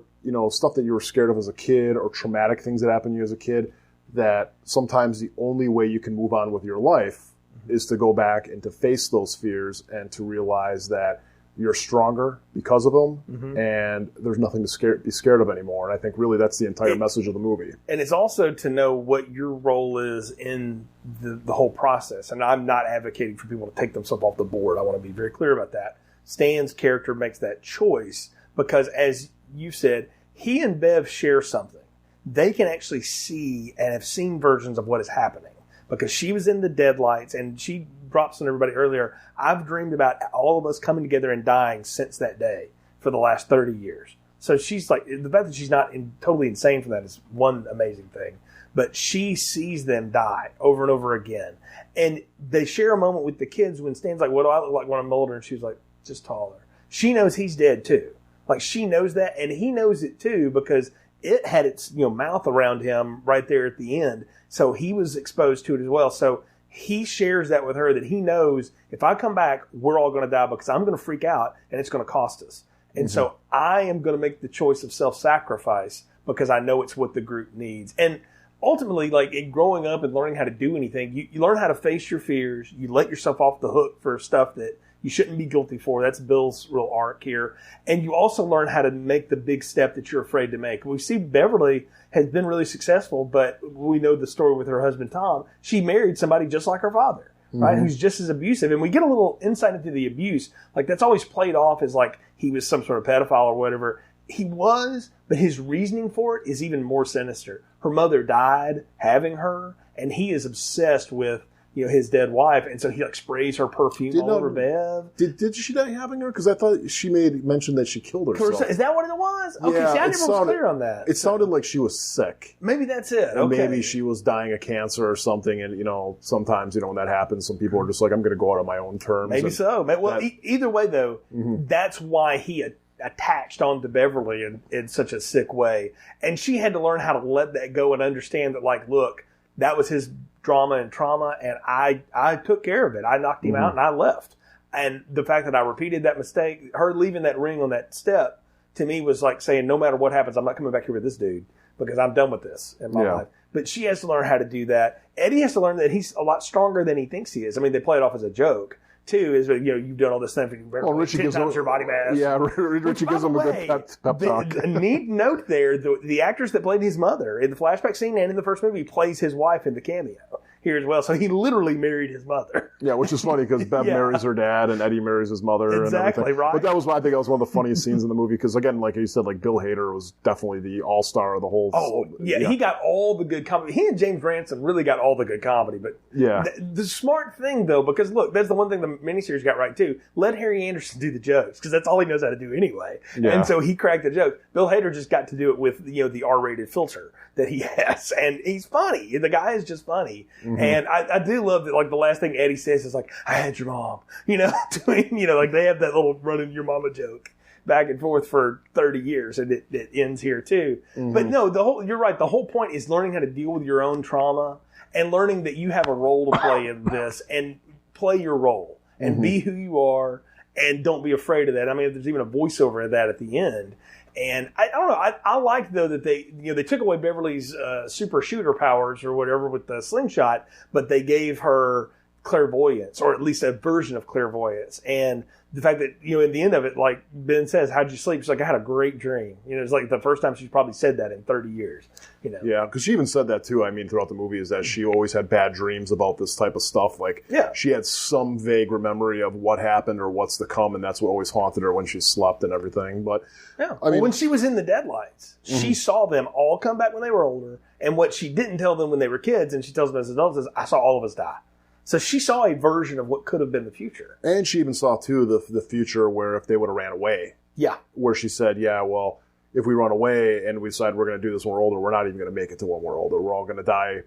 stuff that you were scared of as a kid, or traumatic things that happened to you as a kid, that sometimes the only way you can move on with your life is to go back and to face those fears and to realize that you're stronger because of them, and there's nothing to be scared of anymore. And I think really that's the entire message of the movie. And it's also to know what your role is in the whole process. And I'm not advocating for people to take themselves off the board. I want to be very clear about that. Stan's character makes that choice because, as you said, he and Bev share something. They can actually see and have seen versions of what is happening because she was in the deadlights, and she drops on everybody earlier. I've dreamed about all of us coming together and dying since that day for the last 30 years. So she's like, the fact that she's not totally insane from that is one amazing thing. But she sees them die over and over again. And they share a moment with the kids when Stan's like, what do I look like when I'm older? And she's like, just taller. She knows he's dead too. Like, she knows that, and he knows it too, because it had its mouth around him right there at the end. So he was exposed to it as well. So he shares that with her, that he knows if I come back, we're all going to die because I'm going to freak out and it's going to cost us. And so I am going to make the choice of self-sacrifice because I know it's what the group needs. And ultimately, like, in growing up and learning how to do anything, you learn how to face your fears. You let yourself off the hook for stuff that you shouldn't be guilty for. That's Bill's real arc here. And you also learn how to make the big step that you're afraid to make. We see Beverly has been really successful, but we know the story with her husband, Tom. She married somebody just like her father, right? Who's just as abusive. And we get a little insight into the abuse. Like, that's always played off as like he was some sort of pedophile or whatever. He was, but his reasoning for it is even more sinister. Her mother died having her, and he is obsessed with his dead wife, and so he like sprays her perfume all over Bev. Did she die having her? Because I thought she mentioned that she killed herself. Is that what it was? Okay, yeah, see, I never was clear on that. It sounded like she was sick. Maybe that's it. And maybe she was dying of cancer or something. And sometimes when that happens, some people are just like, I'm going to go out on my own terms. Maybe so. Well, either way though, that's why he attached onto Beverly in such a sick way, and she had to learn how to let that go and understand that, like, look, that was his drama and trauma, and I took care of it. I knocked him out and I left. And the fact that I repeated that mistake, her leaving that ring on that step, to me was like saying, no matter what happens, I'm not coming back here with this dude because I'm done with this in my life. But she has to learn how to do that. Eddie has to learn that he's a lot stronger than he thinks he is. I mean, they play it off as a joke. Too is you've done all this stuff. Richie gives him your body mass. Yeah, Richie gives him a good pep talk. A neat note there: the actress that played his mother in the flashback scene and in the first movie plays his wife in the cameo here as well. So he literally married his mother. Yeah, which is funny because Bev marries her dad and Eddie marries his mother. Exactly, and right. But I think that was one of the funniest scenes in the movie because, again, like you said, like Bill Hader was definitely the all-star of the whole. Oh, yeah, he got all the good comedy. He and James Ransom really got all the good comedy. But the smart thing, though, because look, that's the one thing the miniseries got right too. Let Harry Anderson do the jokes because that's all he knows how to do anyway. Yeah. And so he cracked the joke. Bill Hader just got to do it with the R-rated filter that he has, and he's funny. The guy is just funny, and I do love that. Like, the last thing Eddie says is like, "I had your mom," like they have that little running your mama joke back and forth for 30 years, and it ends here too. But no, you're right. The whole point is learning how to deal with your own trauma and learning that you have a role to play in this, and play your role and be who you are, and don't be afraid of that. I mean, there's even a voiceover of that at the end. And I don't know. I like, though, that they took away Beverly's super shooter powers or whatever with the slingshot, but they gave her clairvoyance, or at least a version of clairvoyance. And the fact that, in the end of it, like Ben says, how'd you sleep? She's like, I had a great dream. It's like the first time she's probably said that in 30 years. Yeah, because she even said that too. I mean, throughout the movie, is that she always had bad dreams about this type of stuff. Like, she had some vague memory of what happened or what's to come, and that's what always haunted her when she slept and everything. But I mean, when she was in the Deadlights, she saw them all come back when they were older, and what she didn't tell them when they were kids, and she tells them as adults, is, I saw all of us die. So she saw a version of what could have been the future. And she even saw, too, the future where if they would have ran away. Yeah. Where she said, well, if we run away and we decide we're going to do this when we're older, we're not even going to make it to when we're older. We're all going to die,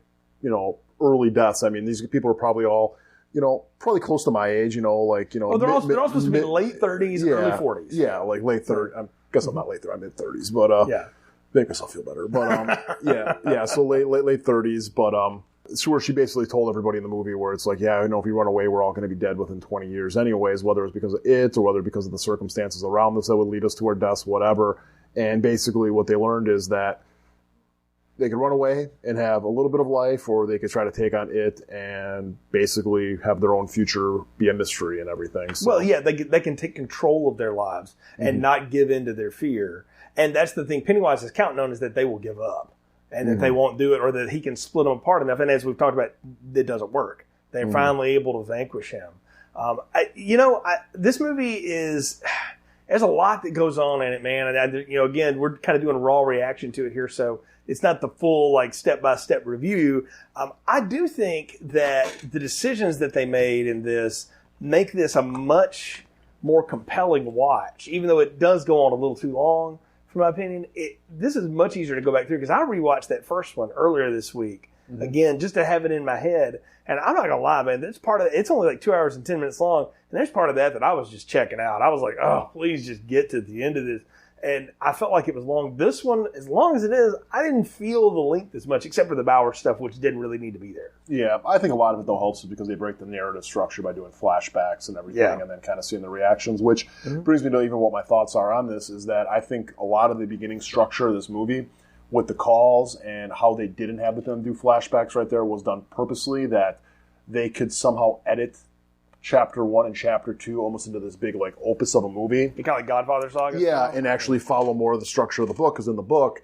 early deaths. I mean, these people are probably all, probably close to my age, they're all supposed to be late 30s, early 40s. Yeah, like late 30s. I guess I'm not late 30s, I'm mid 30s, but make myself feel better. But so late 30s, but it's where she basically told everybody in the movie where it's like, if we run away, we're all going to be dead within 20 years anyways, whether it's because of it or whether because of the circumstances around us that would lead us to our deaths, whatever. And basically what they learned is that they could run away and have a little bit of life, or they could try to take on it and basically have their own future be a mystery and everything. So. Well, they can take control of their lives and not give in to their fear. And that's the thing Pennywise is counting on, is that they will give up. And that they won't do it, or that he can split them apart enough. And as we've talked about, it doesn't work. They're finally able to vanquish him. This movie is, there's a lot that goes on in it, man. And again, we're kind of doing a raw reaction to it here, so it's not the full like step-by-step review. I do think that the decisions that they made in this make this a much more compelling watch, even though it does go on a little too long. For my opinion, this is much easier to go back through because I rewatched that first one earlier this week again just to have it in my head. And I'm not gonna lie, man, it's only like 2 hours and 10 minutes long, and there's part of that I was just checking out. I was like, oh, please just get to the end of this. And I felt like it was long. This one, as long as it is, I didn't feel the length as much, except for the Bauer stuff, which didn't really need to be there. Yeah, I think a lot of it, though, helps because they break the narrative structure by doing flashbacks and everything, and then kind of seeing the reactions, which brings me to even what my thoughts are on this, is that I think a lot of the beginning structure of this movie, with the calls and how they didn't have them do flashbacks right there, was done purposely, that they could somehow edit Chapter 1 and Chapter 2 almost into this big like opus of a movie. Kind of like Godfather Saga? Yeah, and actually follow more of the structure of the book, because in the book,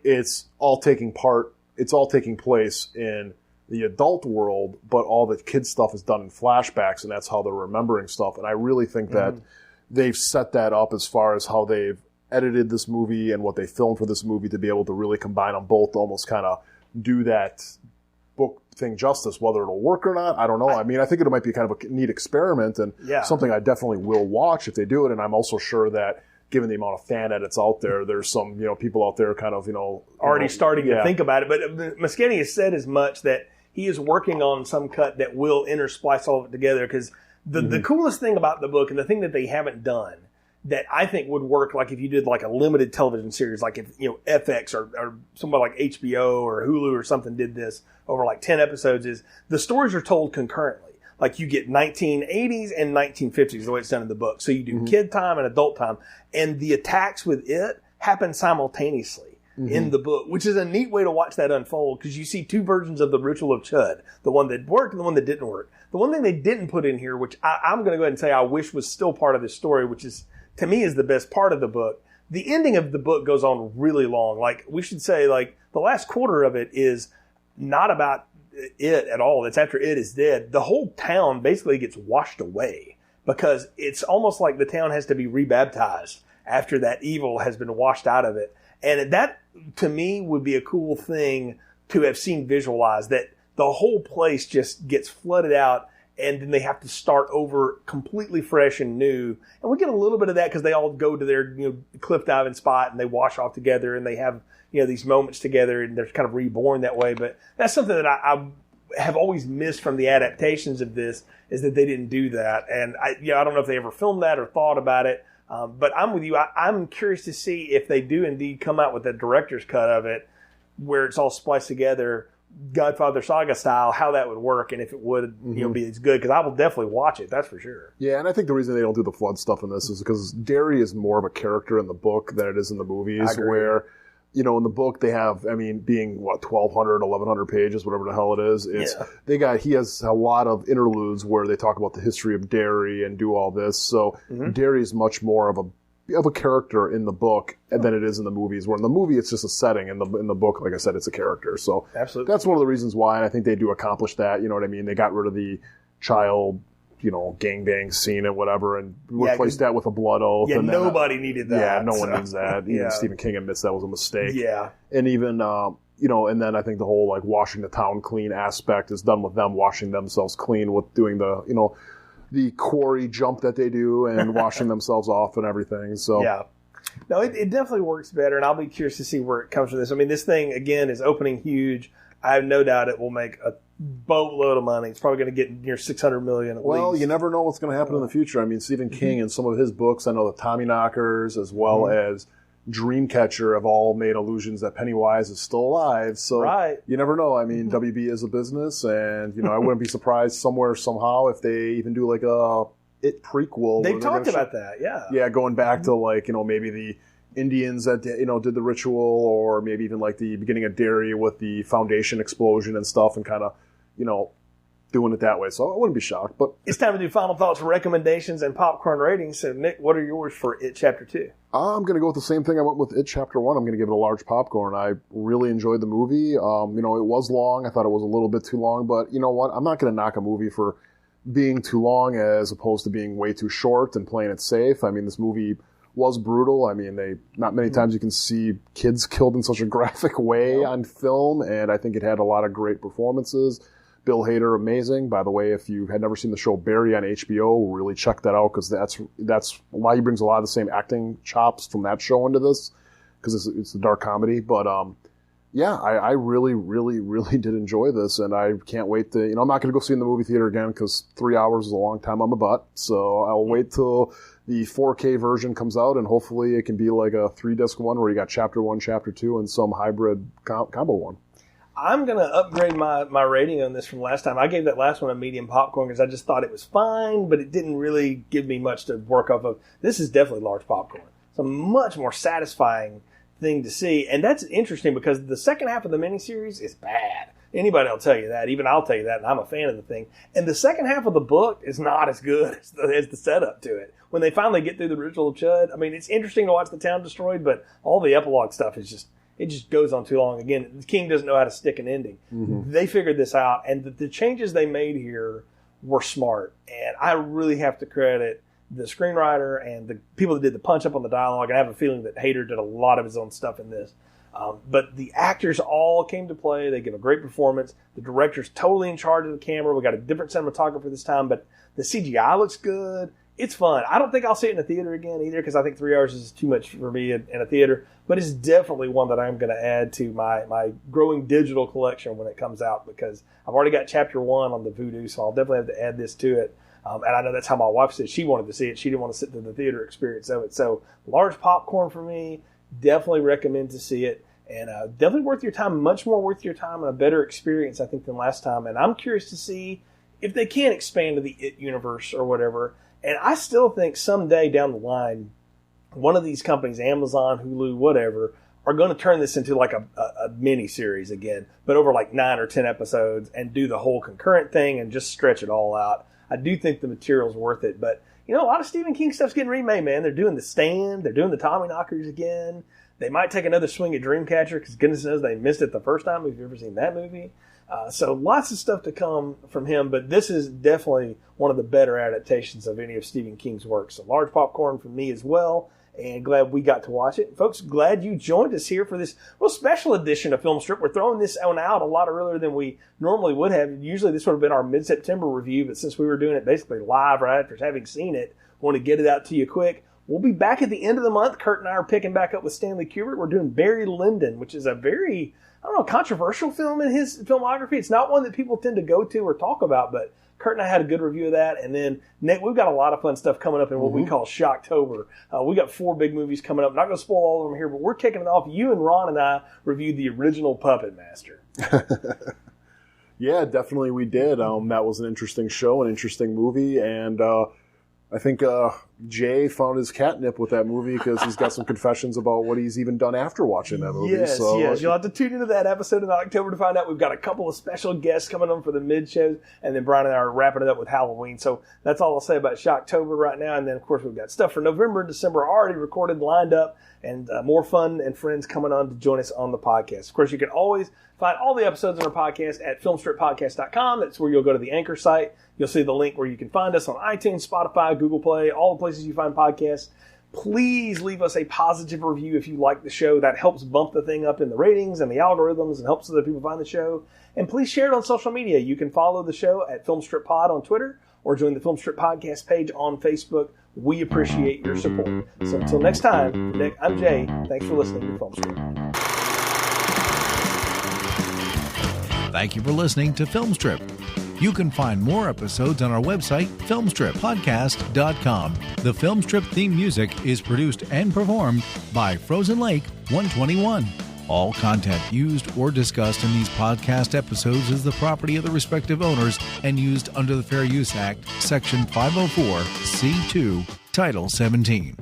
it's all taking place in the adult world, but all the kid stuff is done in flashbacks, and that's how they're remembering stuff. And I really think that they've set that up as far as how they've edited this movie and what they filmed for this movie to be able to really combine them both to almost kind of do that book thing justice. Whether it'll work or not, I don't know. I mean, I think it might be kind of a neat experiment and something I definitely will watch if they do it. And I'm also sure that given the amount of fan edits out there, there's some, people out there kind of, already starting to think about it. But Muschietti has said as much that he is working on some cut that will intersplice all of it together. Because the coolest thing about the book, and the thing that they haven't done that I think would work, like if you did like a limited television series, like if FX or somebody like HBO or Hulu or something did this over like 10 episodes, is the stories are told concurrently. Like you get 1980s and 1950s, the way it's done in the book. So you do kid time and adult time, and the attacks with it happen simultaneously in the book, which is a neat way to watch that unfold, because you see two versions of the ritual of Chud, the one that worked and the one that didn't work. The one thing they didn't put in here, which I'm going to go ahead and say I wish was still part of this story, which is, to me, is the best part of the book. The ending of the book goes on really long. Like, we should say, like, the last quarter of it is not about it at all. It's after it is dead. The whole town basically gets washed away, because it's almost like the town has to be rebaptized after that evil has been washed out of it. And that, to me, would be a cool thing to have seen visualized, that the whole place just gets flooded out, and then they have to start over completely fresh and new. And we get a little bit of that because they all go to their cliff diving spot and they wash off together and they have these moments together, and they're kind of reborn that way. But that's something that I have always missed from the adaptations of this, is that they didn't do that. And I don't know if they ever filmed that or thought about it. But I'm with you. I'm curious to see if they do indeed come out with a director's cut of it, where it's all spliced together, Godfather Saga style, how that would work, and if it would be as good, because I will definitely watch it, that's for sure. Yeah, and I think the reason they don't do the flood stuff in this is because Derry is more of a character in the book than it is in the movies, where in the book they have, being 1,200, 1,100 pages, whatever the hell it is, he has a lot of interludes where they talk about the history of Derry and do all this. So Derry is much more of a character in the book than it is in the movies, where in the movie it's just a setting. In the book, like I said, it's a character. So absolutely, that's one of the reasons why, and I think they do accomplish that. You know what I mean? They got rid of the child, gangbang scene and whatever, and replaced that with a blood oath. Yeah, and nobody needed that. Yeah, no one needs that. Even Stephen King admits that was a mistake. Yeah. And even, and then I think the whole, like, washing the town clean aspect is done with them washing themselves clean with doing the, the quarry jump that they do and washing themselves off and everything. So yeah. No, it definitely works better, and I'll be curious to see where it comes from this. This thing, again, is opening huge. I have no doubt it will make a boatload of money. It's probably going to get near $600 million at least. Well, you never know what's going to happen in the future. Stephen King and some of his books, I know the Tommyknockers as well as Dreamcatcher have all made allusions that Pennywise is still alive. So you never know. WB is a business, and I wouldn't be surprised somewhere, somehow, if they even do like a It prequel. They talked about that, yeah. Yeah, going back to like, maybe the Indians that, did the ritual, or maybe even like the beginning of Derry with the foundation explosion and stuff, and kind of, doing it that way. So I wouldn't be shocked. But it's time to do final thoughts, recommendations, and popcorn ratings. So, Nick, what are yours for It Chapter 2? I'm going to go with the same thing I went with It Chapter 1. I'm going to give it a large popcorn. I really enjoyed the movie. It was long. I thought it was a little bit too long. But you know what? I'm not going to knock a movie for being too long as opposed to being way too short and playing it safe. This movie was brutal. I mean, not many times you can see kids killed in such a graphic way on film, and I think it had a lot of great performances. Bill Hader, amazing. By the way, if you had never seen the show Barry on HBO, really check that out, because that's why he brings a lot of the same acting chops from that show into this, because it's a dark comedy. But yeah, I really, really, really did enjoy this, and I can't wait to, I'm not going to go see it in the movie theater again, because 3 hours is a long time on my butt. So I'll wait till the 4K version comes out, and hopefully it can be like a 3-disc one where you got chapter 1, chapter 2, and some hybrid combo one. I'm going to upgrade my rating on this from last time. I gave that last one a medium popcorn because I just thought it was fine, but it didn't really give me much to work off of. This is definitely large popcorn. It's a much more satisfying thing to see. And that's interesting because the second half of the miniseries is bad. Anybody will tell you that. Even I'll tell you that, and I'm a fan of the thing. And the second half of the book is not as good as the setup to it. When they finally get through the ritual of Chud, I mean, it's interesting to watch the town destroyed, but all the epilogue stuff is just... It just goes on too long. Again, King doesn't know how to stick an ending. Mm-hmm. They figured this out, and the changes they made here were smart. And I really have to credit the screenwriter and the people that did the punch up on the dialogue. And I have a feeling that Hader did a lot of his own stuff in this. But the actors all came to play. They give a great performance. The director's totally in charge of the camera. We got a different cinematographer this time, but the CGI looks good. It's fun. I don't think I'll see it in a theater again either, because I think 3 hours is too much for me in a theater. But it's definitely one that I'm going to add to my growing digital collection when it comes out, because I've already got chapter 1 on the Vudu, so I'll definitely have to add this to it. And I know that's how my wife said she wanted to see it. She didn't want to sit through the theater experience of it. So large popcorn for me. Definitely recommend to see it. And definitely worth your time, much more worth your time, and a better experience, I think, than last time. And I'm curious to see if they can expand to the It universe or whatever. And I still think someday down the line, one of these companies, Amazon, Hulu, whatever, are going to turn this into like a mini series again, but over like 9 or 10 episodes, and do the whole concurrent thing and just stretch it all out. I do think the material's worth it. But, a lot of Stephen King stuff's getting remade, man. They're doing The Stand. They're doing the Tommyknockers again. They might take another swing at Dreamcatcher, because goodness knows they missed it the first time. If you've ever seen that movie. So lots of stuff to come from him, but this is definitely one of the better adaptations of any of Stephen King's works. So large popcorn from me as well, and glad we got to watch it. Folks, glad you joined us here for this real special edition of Film Strip. We're throwing this one out a lot earlier than we normally would have. Usually this would have been our mid-September review, but since we were doing it basically live right after having seen it, want to get it out to you quick. We'll be back at the end of the month. Kurt and I are picking back up with Stanley Kubrick. We're doing Barry Lyndon, which is a very... controversial film in his filmography. It's not one that people tend to go to or talk about, but Kurt and I had a good review of that. And then we've got a lot of fun stuff coming up in what we call Shocktober. We got 4 big movies coming up. Not going to spoil all of them here, but we're kicking it off. You and Ron and I reviewed the original Puppet Master. Yeah, definitely we did. That was an interesting show, an interesting movie, and I think Jay found his catnip with that movie, because he's got some confessions about what he's even done after watching that movie. Yes. You'll have to tune into that episode in October to find out. We've got a couple of special guests coming on for the mid-shows, and then Brian and I are wrapping it up with Halloween. So that's all I'll say about Shocktober right now. And then, of course, we've got stuff for November and December already recorded, lined up, and more fun and friends coming on to join us on the podcast. Of course, you can always find all the episodes on our podcast at filmstrippodcast.com. That's where you'll go to the Anchor site. You'll see the link where you can find us on iTunes, Spotify, Google Play, all the places you find podcasts. Please leave us a positive review if you like the show. That helps bump the thing up in the ratings and the algorithms and helps other people find the show. And please share it on social media. You can follow the show at FilmStripPod on Twitter or join the Filmstrip Podcast page on Facebook. We appreciate your support. So until next time, Nick, I'm Jay. Thanks for listening to Filmstrip. Thank you for listening to Filmstrip. You can find more episodes on our website, filmstrippodcast.com. The Filmstrip theme music is produced and performed by Frozen Lake 121. All content used or discussed in these podcast episodes is the property of the respective owners and used under the Fair Use Act, Section 504, C2, Title 17.